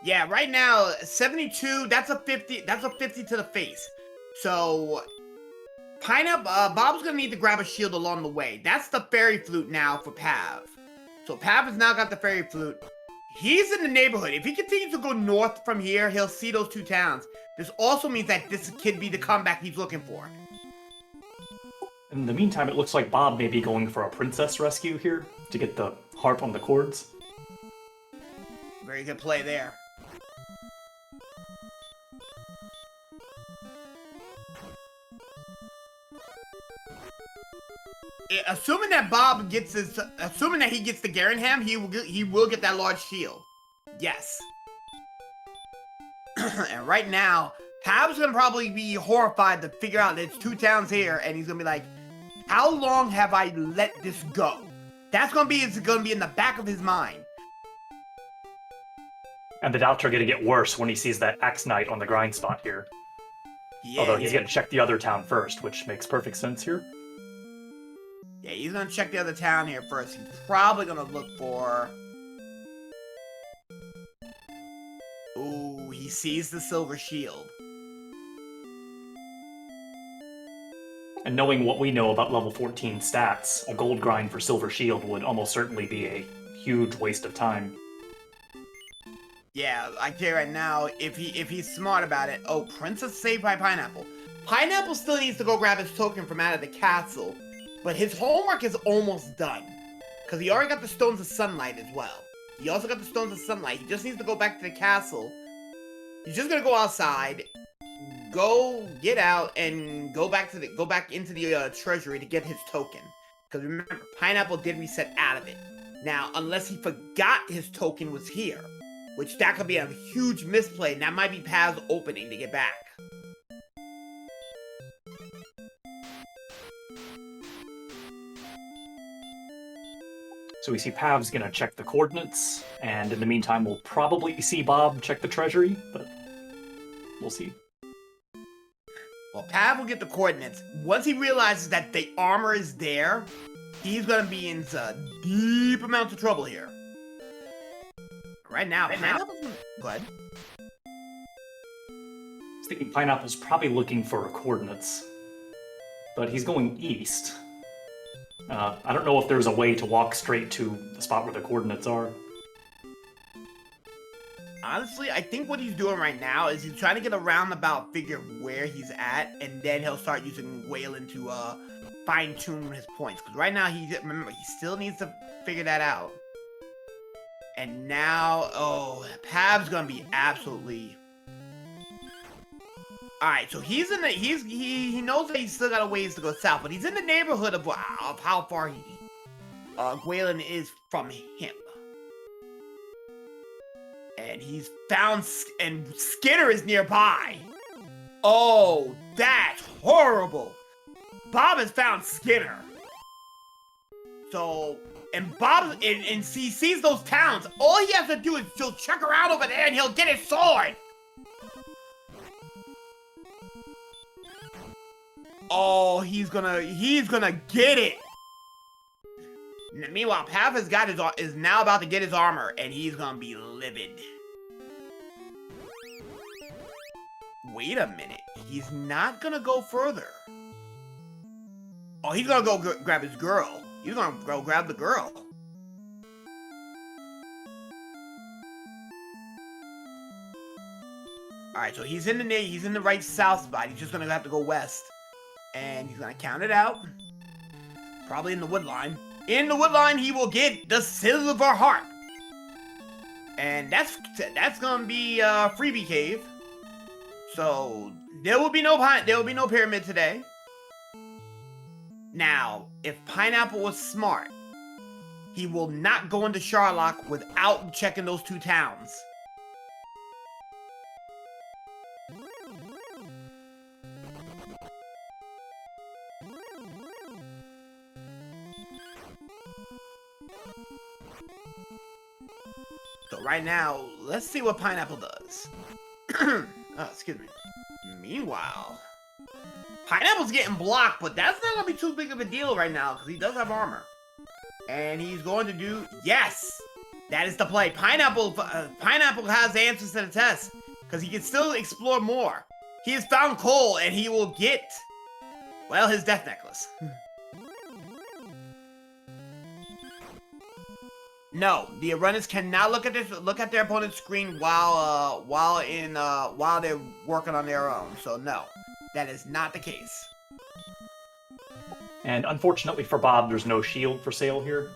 Yeah, right now, 72, that's a 50 to the face. So, Bob's gonna need to grab a shield along the way. That's the Fairy Flute now for Pav. So Pav has now got the Fairy Flute. He's in the neighborhood. If he continues to go north from here, he'll see those two towns. This also means that this could be the comeback he's looking for. In the meantime, it looks like Bob may be going for a princess rescue here to get the harp on the cords. Very good play there. Assuming that assuming that he gets the Garenham, he will get that large shield. Yes. And right now, Pav's gonna probably be horrified to figure out that it's two towns here, and he's gonna be like, how long have I let this go? That's gonna be in the back of his mind. And the doubts are gonna get worse when he sees that Axe Knight on the grind spot here. Yeah, although he's gonna check the other town first, which makes perfect sense here. Yeah, he's gonna check the other town here first. He's probably gonna look for... Ooh, he sees the silver shield. And knowing what we know about level 14 stats, a gold grind for silver shield would almost certainly be a huge waste of time. Yeah, I tell you right now, if he's smart about it... Oh, Princess saved by Pineapple. Pineapple still needs to go grab his token from out of the castle. But his homework is almost done. Because he already got the Stones of Sunlight as well. He also got the Stones of Sunlight. He just needs to go back to the castle. He's just gonna go outside, go get out, and go back into the treasury to get his token. Because remember, Pineapple did reset out of it. Now, unless he forgot his token was here. Which that could be a huge misplay, and that might be Pav's opening to get back. So we see Pav's gonna check the coordinates, and in the meantime we'll probably see Bob check the treasury, but we'll see. Well, Pav will get the coordinates. Once he realizes that the armor is there, he's gonna be in deep amounts of trouble here. Right now, Pineapple's... Go ahead. thinking Pineapple's probably looking for coordinates, but he's going east. I don't know if there's a way to walk straight to the spot where the coordinates are. Honestly, I think what he's doing right now is he's trying to get a roundabout figure where he's at, and then he'll start using Waylon to fine-tune his points. Because right now, remember, he still needs to figure that out. And now, oh, Pav's gonna be absolutely... Alright, so he's in the, he knows that he's still got a ways to go south, but he's in the neighborhood of how far Waylon is from him. And he's found, and Skinner is nearby. Oh, that's horrible. Bob has found Skinner. So, and Bob, and he sees those towns. All he has to do is he'll check around over there and he'll get his sword. Oh, he's gonna get it. Meanwhile, Pav is now about to get his armor, and he's gonna be livid. Wait a minute, he's not gonna go further. Oh, he's gonna go grab his girl. He's gonna go grab the girl. All right, so he's in the right south spot. He's just gonna have to go west. And he's gonna count it out. Probably in the wood line. In the wood line, he will get the silver heart. And that's gonna be freebie cave. So there will be no pyramid today. Now, if Pineapple was smart, he will not go into Charlock without checking those two towns. So right now, let's see what Pineapple does. Oh, excuse me. Meanwhile, Pineapple's getting blocked, but that's not going to be too big of a deal right now, because he does have armor. And he's going to do... Yes! That is the play. Pineapple has the answers to the test, because he can still explore more. He has found coal, and he will get, well, his death necklace. No, the runners cannot look at their opponent's screen while they're working on their own. So no, that is not the case. And unfortunately for Bob, there's no shield for sale here.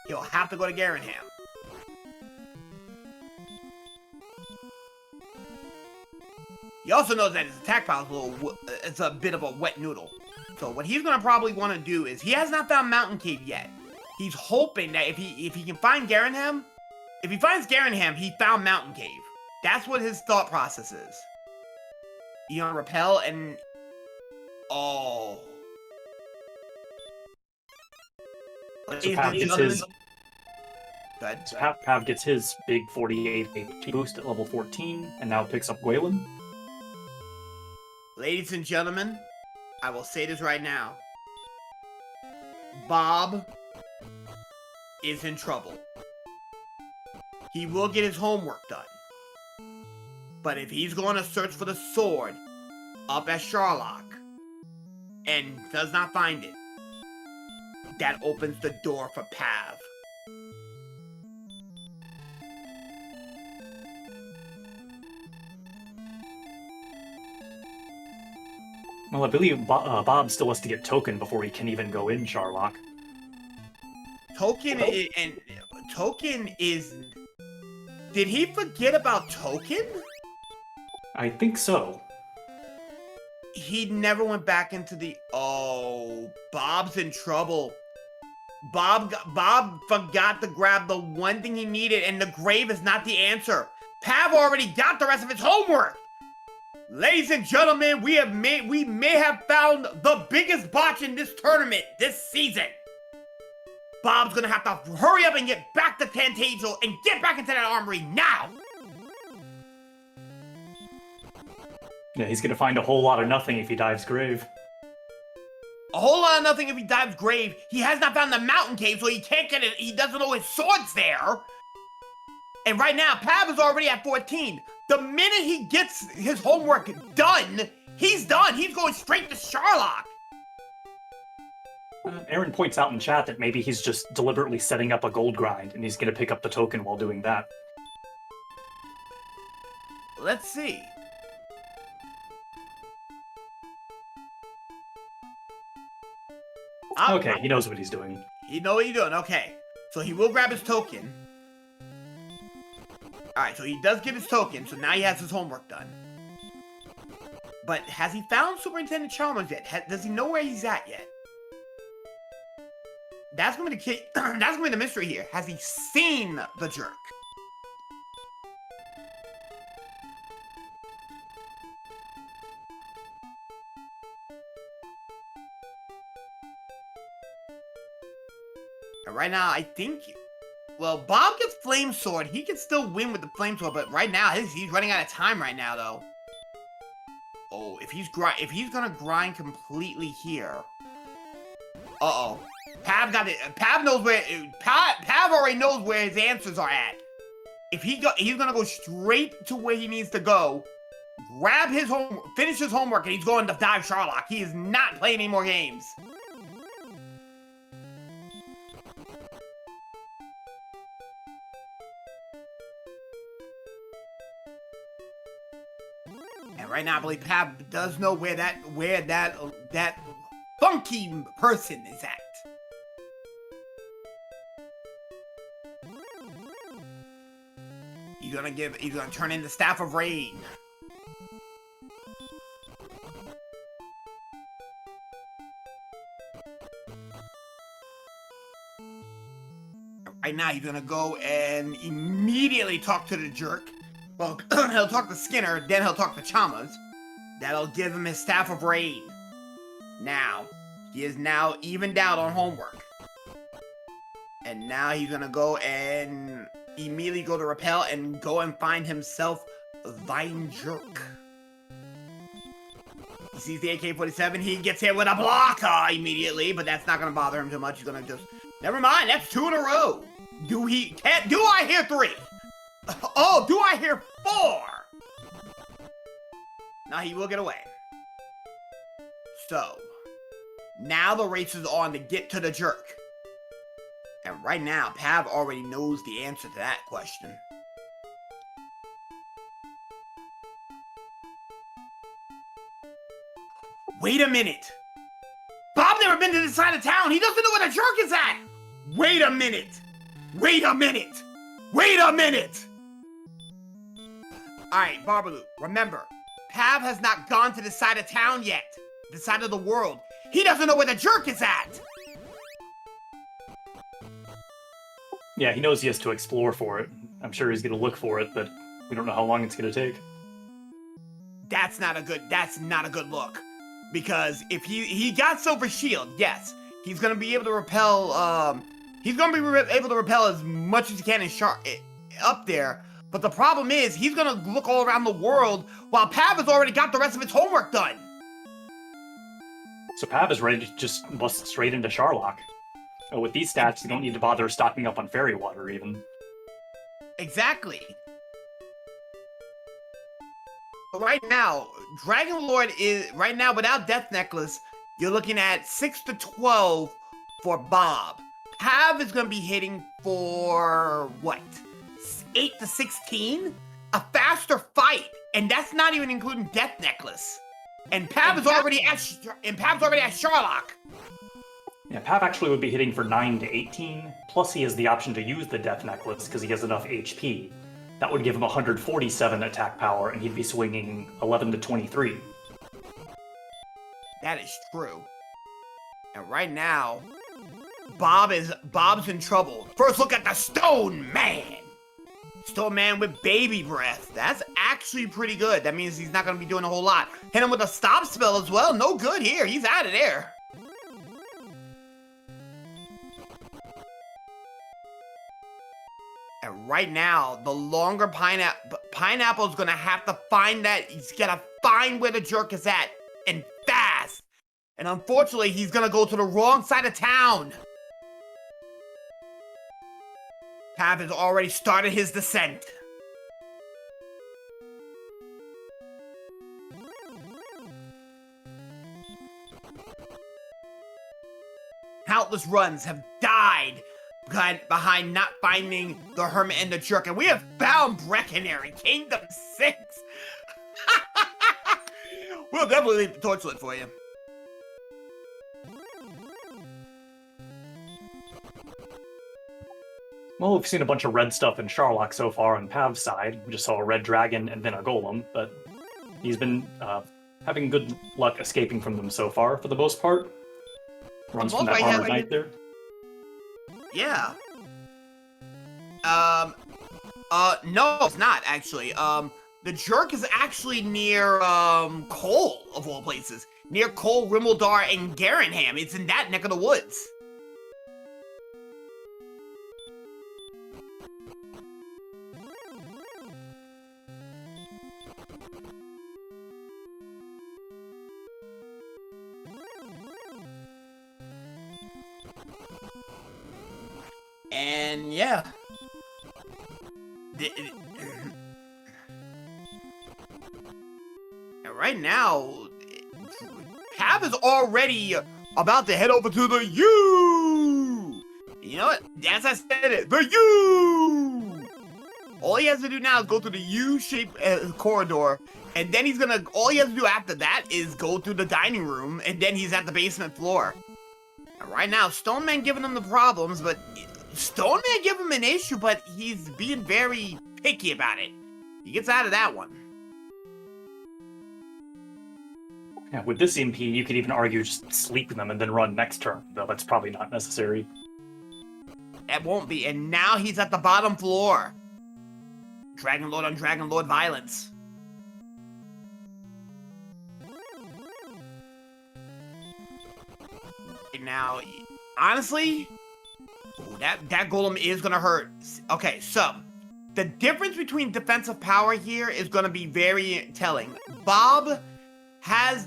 He'll have to go to Garanham. He also knows that his attack power is it's a bit of a wet noodle. So what he's gonna probably want to do is he has not found Mountain Cave yet. He's hoping that if he can find Garanham, if he finds Garanham, he found Mountain Cave. That's what his thought process is. You know, repel and... Oh. So Pav gets his... So Pav gets his big 48 HP boost at level 14, and now picks up Gwaylin. Ladies and gentlemen, I will say this right now. Bob is in trouble. He will get his homework done. But if he's going to search for the sword up at Charlock and does not find it, that opens the door for Pav. Well, I believe Bob still has to get Token before he can even go in Charlock. Token is... Did he forget about Token? I think so. He never went back into the... Oh, Bob's in trouble. Bob forgot to grab the one thing he needed, and the grave is not the answer. Pav already got the rest of his homework. Ladies and gentlemen, we may have found the biggest botch in this tournament this season. Bob's gonna have to hurry up and get back to Tantagel and get back into that armory now! Yeah, he's gonna find a whole lot of nothing if he dives grave. A whole lot of nothing if he dives grave. He has not found the mountain cave, so he can't get it. He doesn't know his sword's there. And right now, Pav is already at 14. The minute he gets his homework done, he's done. He's going straight to Sherlock. Aaron points out in chat that maybe he's just deliberately setting up a gold grind, and he's going to pick up the token while doing that. Let's see. Okay, he knows what he's doing. You know what he's doing, okay. So he will grab his token. Alright, so he does get his token, so now he has his homework done. But has he found Superintendent Chalmers yet? Does he know where he's at yet? That's gonna be the key. That's gonna be the mystery here. Has he seen the jerk? And right now, I think. Well, Bob gets Flame Sword. He can still win with the Flame Sword, but right now he's running out of time right now, though. Oh, if he's gonna grind completely here. Uh-oh. Pav got it. Pav knows where. Pav already knows where his answers are at. He's gonna go straight to where he needs to go. Grab his finish his homework, and he's going to dive Sherlock. He is not playing any more games. And right now, I believe Pav does know where that funky person is at. He's gonna turn in the Staff of Rain. Right now, he's gonna go and immediately talk to the jerk. Well, he'll talk to Skinner, then he'll talk to Chalmers. That'll give him his Staff of Rain. Now, he is now evened out on homework. And now he's gonna go and immediately go to Repel and go and find himself Vine Jerk. He sees the AK-47, he gets hit with a blocker immediately, but that's not gonna bother him too much. He's gonna just, never mind, that's 2 in a row. Do I hear 3? Oh, do I hear 4? Now he will get away. So, now the race is on to get to the jerk. And right now, Pav already knows the answer to that question. Wait a minute. Bob never been to this side of town. He doesn't know where the jerk is at. Wait a minute. Wait a minute. Wait a minute. Alright, Barbaloo, remember, Pav has not gone to this side of town yet. This side of the world. He doesn't know where the jerk is at. Yeah, he knows he has to explore for it. I'm sure he's gonna look for it, but we don't know how long it's gonna take. That's not a good look. Because if he got Silver Shield, yes, he's gonna be able to repel, able to repel as much as he can up there. But the problem is, he's gonna look all around the world while Pav has already got the rest of his homework done. So Pav is ready to just bust straight into Sherlock. Oh, with these stats, you don't need to bother stocking up on fairy water, even. Exactly. But right now, Dragon Lord is, right now, without Death Necklace, you're looking at 6 to 12 for Bob. Pav is going to be hitting for, what, 8 to 16? A faster fight, and that's not even including Death Necklace. And Pav is already at Sherlock. Yeah, Pav actually would be hitting for 9 to 18, plus he has the option to use the Death Necklace because he has enough HP. That would give him 147 attack power, and he'd be swinging 11 to 23. That is true. And right now, Bob's in trouble. First look at the Stone Man. Stone Man with baby breath. That's actually pretty good. That means he's not going to be doing a whole lot. Hit him with a stop spell as well. No good here. He's out of there. And right now, the longer Pineapple's gonna have to find that. He's gotta find where the jerk is at, and fast. And unfortunately, he's gonna go to the wrong side of town. Pav has already started his descent. Countless runs have died behind not finding the Hermit and the Jerk, and we have found Breckenary, Kingdom 6. We'll definitely leave the torch lit for you. Well, we've seen a bunch of red stuff in Sharlock so far on Pav's side. We just saw a red dragon and then a golem, but he's been having good luck escaping from them so far, for the most part. Runs from that armored knight there. Yeah. No, it's not, actually. The Jerk is actually near, Cole, of all places. Near Cole, Rimmildar, and Garanham. It's in that neck of the woods. And yeah. Right now, Pav is already about to head over to the U. You know what? As I said it, the U. All he has to do now is go through the U-shaped corridor, and then all he has to do after that is go through the dining room, and then he's at the basement floor. And right now, Stoneman giving him the problems, but Stoneman gave him an issue, but he's being very picky about it. He gets out of that one. Yeah, with this MP, you could even argue just sleep them and then run next turn, though that's probably not necessary. That won't be, and now he's at the bottom floor. Dragon Lord on Dragon Lord violence. Now, honestly, that golem is gonna hurt. Okay, so the difference between defensive power here is gonna be very telling. Bob has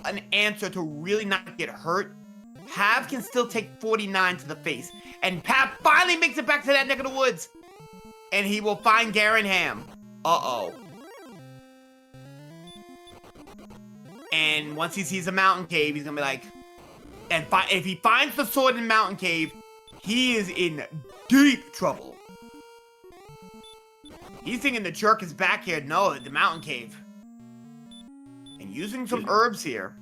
an answer to really not get hurt. Pav can still take 49 to the face, and Pav finally makes it back to that neck of the woods, and he will find Garanham. Uh-oh. And once he sees a mountain cave, he's gonna be like, and if he finds the sword in Mountain Cave, he is in deep trouble. He's thinking the Jerk is back here. No, the Mountain Cave. And using some herbs here.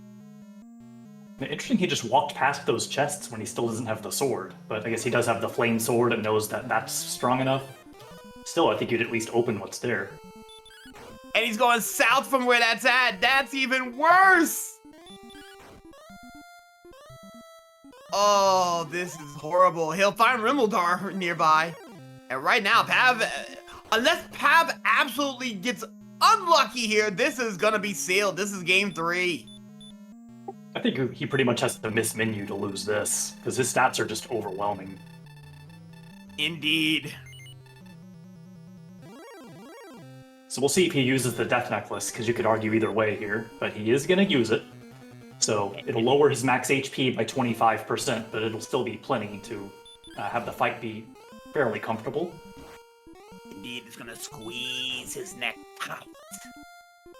Interesting, he just walked past those chests when he still doesn't have the sword. But I guess he does have the flame sword and knows that that's strong enough. Still, I think you'd at least open what's there. And he's going south from where that's at. That's even worse. Oh, this is horrible. He'll find Rimmildar nearby. And right now, Pav, unless Pav absolutely gets unlucky here, this is gonna be sealed. This is game 3. I think he pretty much has to miss menu to lose this, because his stats are just overwhelming. Indeed. So we'll see if he uses the Death Necklace, because you could argue either way here, but he is gonna use it. So it'll lower his max HP by 25%, but it'll still be plenty to have the fight be fairly comfortable. Indeed, it's gonna squeeze his neck tight.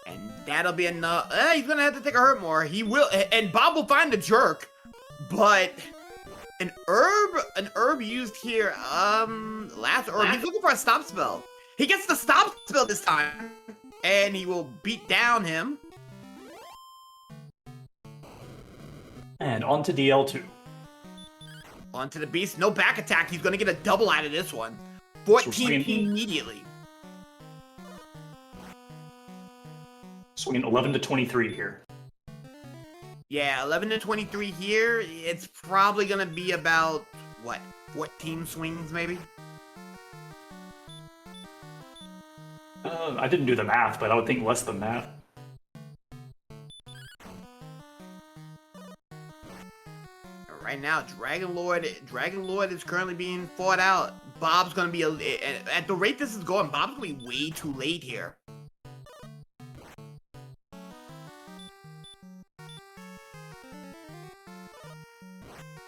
And that'll be enough. He's gonna have to take a hurt more. He will, and Bob will find the Jerk, but an herb used here, last herb, he's looking for a stop spell. He gets the stop spell this time, and he will beat down him. And on to DL2. Onto the beast. No back attack. He's going to get a double out of this one. 14 immediately. Swinging 11 to 23 here. Yeah, 11 to 23 here. It's probably going to be about, what, 14 swings maybe? I didn't do the math, but I would think less than that. Right now, Dragon Lord is currently being fought out. Bob's gonna be at the rate this is going, Bob's gonna be way too late here.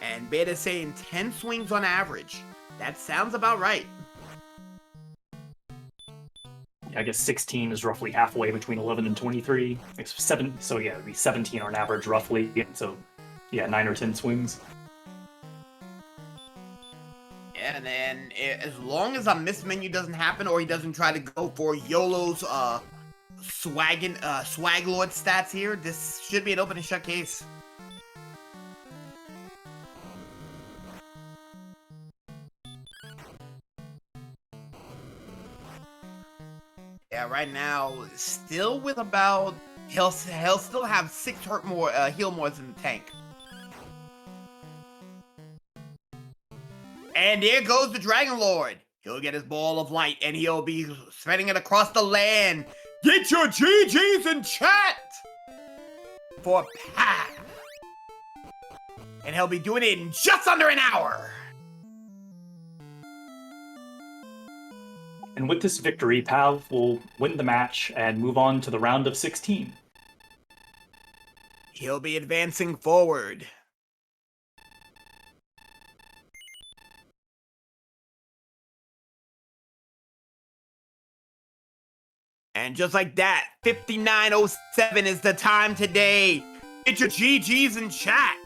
And Beta's saying 10 swings on average. That sounds about right. Yeah, I guess 16 is roughly halfway between 11 and 23. It's 7, so yeah, it'd be 17 on average roughly. So yeah, 9 or 10 swings. And then as long as a miss menu doesn't happen or he doesn't try to go for YOLO's swag lord stats here, this should be an open and shut case. Yeah, right now, still with about he'll still have 6 heal mores in the tank. And there goes the Dragon Lord. He'll get his ball of light and he'll be spreading it across the land. Get your GGs in chat for Pav. And he'll be doing it in just under an hour. And with this victory, Pav will win the match and move on to the round of 16. He'll be advancing forward. And just like that, 59:07 is the time today. Get your GGs in chat.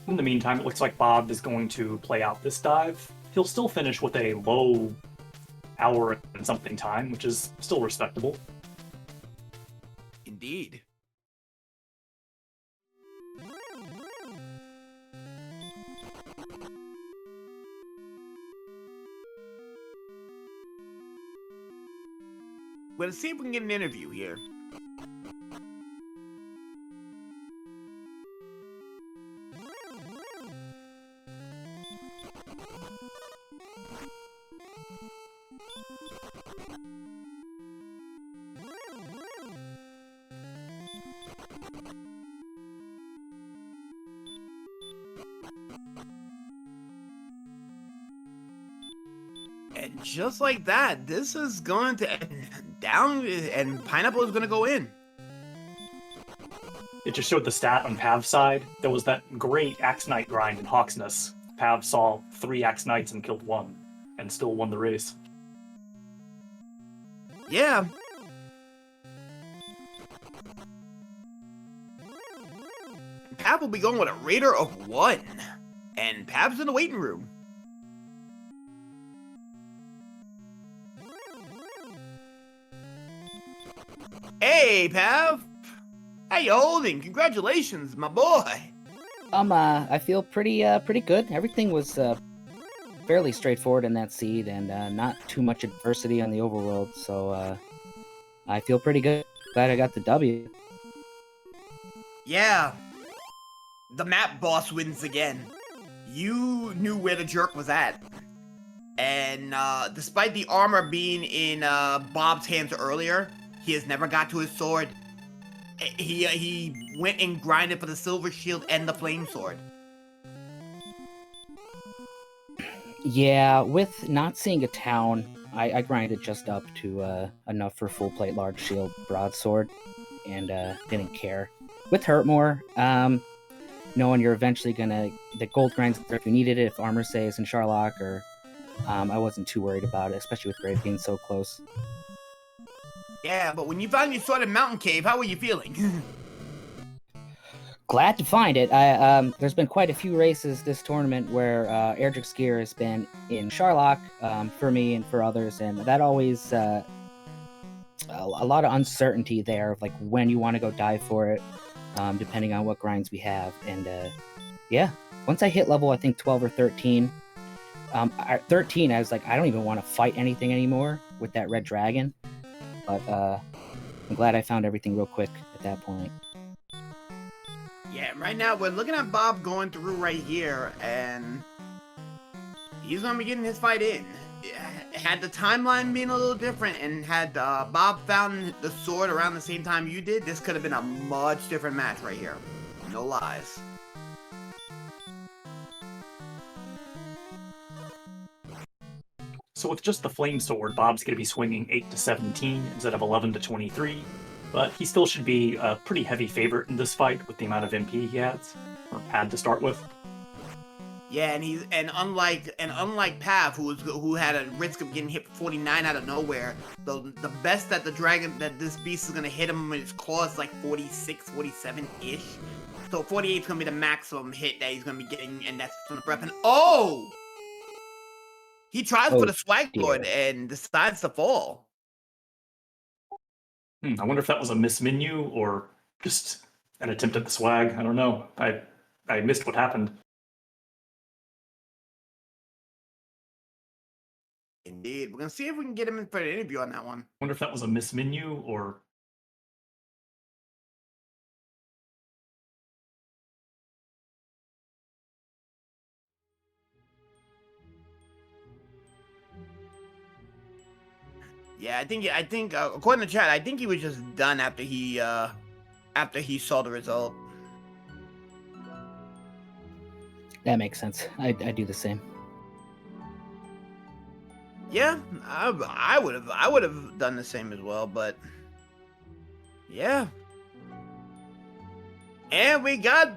In the meantime, it looks like Bob is going to play out this dive. He'll still finish with a low hour and something time, which is still respectable. Indeed. Let's see if we can get an interview here. And just like that, this is going to end down, and Pineapple is going to go in. It just showed the stat on Pav's side. There was that great Axe Knight grind in Hawksness. Pav saw 3 Axe Knights and killed 1, and still won the race. Yeah. Pav will be going with a Raider of 1. And Pav's in the waiting room. Hey, Pav! How you holding? Congratulations, my boy! I feel pretty good. Everything was fairly straightforward in that seed, and not too much adversity on the overworld. So I feel pretty good. Glad I got the W. Yeah. The map boss wins again. You knew where the jerk was at. And despite the armor being in Bob's hands earlier, he has never got to his sword. He went and grinded for the silver shield and the flame sword. Yeah, with not seeing a town, I grinded just up to enough for full plate large shield broadsword, and didn't care. With Hurtmore, knowing you're eventually gonna the gold grinds if you needed it, if armor stays in Sharlock, or I wasn't too worried about it, especially with Grave being so close. Yeah, but when you found your sword in Mountain Cave, how were you feeling? Glad to find it. There's been quite a few races this tournament where Erdrick's gear has been in Sharlock for me and for others, and that always a lot of uncertainty there of like when you want to go dive for it, depending on what grinds we have. And yeah, once I hit level I think 12 or 13, at 13 I was like, I don't even want to fight anything anymore with that red dragon. But I'm glad I found everything real quick at that point. Yeah, right now we're looking at Bob going through right here, and he's gonna be getting his fight in. Had the timeline been a little different, and had Bob found the sword around the same time you did, this could have been a much different match right here. No lies. So with just the flame sword, Bob's going to be swinging 8 to 17 instead of 11 to 23. but he still should be a pretty heavy favorite in this fight with the amount of MP he has, or had to start with. Yeah, and unlike Pav, who had a risk of getting hit for 49 out of nowhere, the best that this beast is gonna hit him with his claws is like 46, 47 ish. So 48 is gonna be the maximum hit that he's gonna be getting, and that's from the breath. And he tries for the swag lord and decides to fall. I wonder if that was a mismenu or just an attempt at the swag. I don't know. I missed what happened. Indeed. We're going to see if we can get him in for an interview on that one. I wonder if that was a mismenu or... Yeah, I think according to chat, I think he was just done after he saw the result. That makes sense. I do the same. Yeah, I would have done the same as well, but yeah. And we got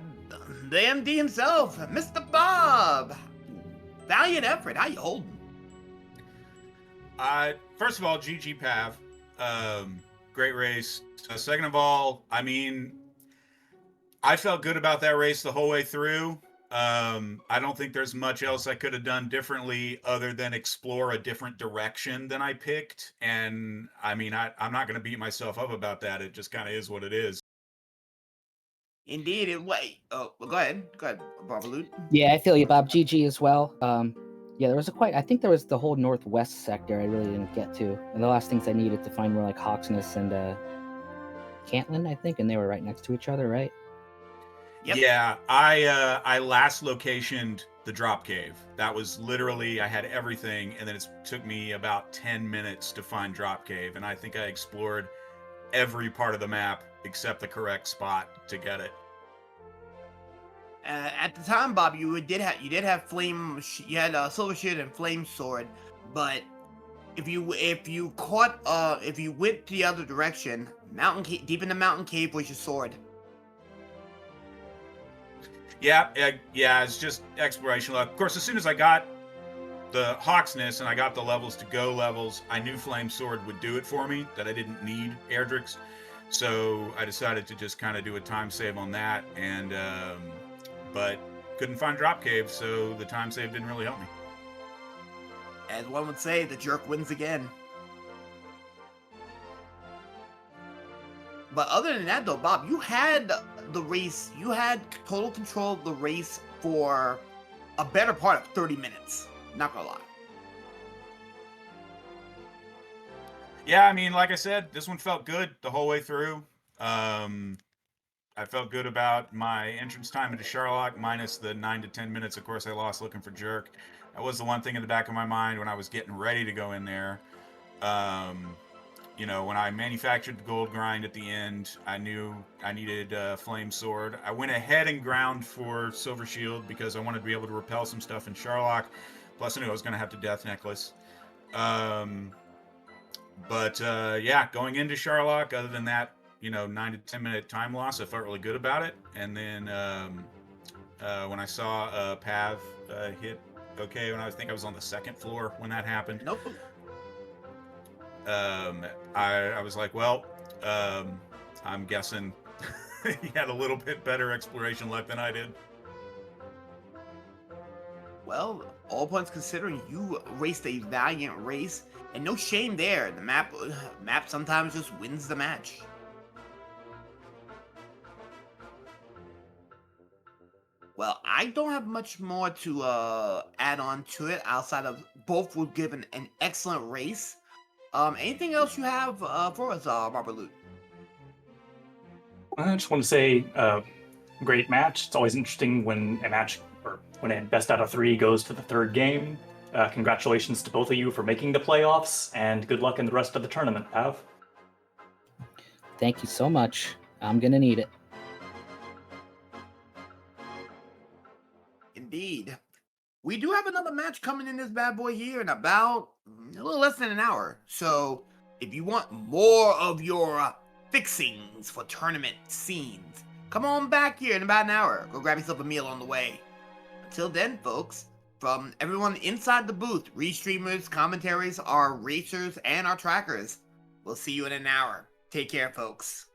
the MD himself, Mr. Bob. Valiant effort. How you holding? First of all, GG Pav. Great race. Second of all, I mean, I felt good about that race the whole way through. I don't think there's much else I could have done differently other than explore a different direction than I picked. And I mean, I'm not going to beat myself up about that. It just kind of is what it is. Indeed. Go ahead, Barbalut. Yeah, I feel you, Bob. GG as well. Yeah, there was I think there was the whole northwest sector I really didn't get to. And the last things I needed to find were like Hawksness and Cantlin, I think, and they were right next to each other, right? Yep. Yeah, I last locationed the drop cave. That was literally, I had everything, and then it took me about 10 minutes to find drop cave, and I think I explored every part of the map except the correct spot to get it. At the time, Bob, you did have flame. You had silver shield and flame sword, but if you went the other direction, deep in the mountain cave was your sword. Yeah, it's just exploration luck. Of course, as soon as I got the Hawksness and I got the levels to go levels, I knew Flame Sword would do it for me, that I didn't need Airdrix. So I decided to just kind of do a time save on that, and but couldn't find drop cave, so the time save didn't really help me. As one would say, the jerk wins again. But other than that, though, Bob, you had the race. You had total control of the race for a better part of 30 minutes. Not gonna lie. Yeah, I mean, like I said, this one felt good the whole way through. I felt good about my entrance time into Sherlock, minus the 9 to 10 minutes, of course, I lost looking for Jerk. That was the one thing in the back of my mind when I was getting ready to go in there. You know, when I manufactured the gold grind at the end, I knew I needed Flame Sword. I went ahead and ground for Silver Shield because I wanted to be able to repel some stuff in Sherlock. Plus, I knew I was going to have to Death Necklace. Yeah, going into Sherlock, other than that, you know, 9 to 10 minute time loss, I felt really good about it. And then when I saw Pav hit okay, when I think I was on the second floor when that happened. Nope. I was like, well, I'm guessing he had a little bit better exploration luck than I did. Well, all points considering, you raced a valiant race, and no shame there. The map sometimes just wins the match. Well, I don't have much more to add on to it outside of both were given an excellent race. Anything else you have for us, Barbalut? I just want to say, great match. It's always interesting when a match, or when a best out of 3 goes to the third game. Congratulations to both of you for making the playoffs, and good luck in the rest of the tournament, Pav. Thank you so much. I'm gonna need it. Indeed. We do have another match coming in this bad boy here in about a little less than an hour. So if you want more of your fixings for tournament scenes. Come on back here in about an hour. Go grab yourself a meal on the way. Until then, folks, from everyone inside the booth, restreamers, commentaries, our racers, and our trackers, we'll see you in an hour. Take care, folks.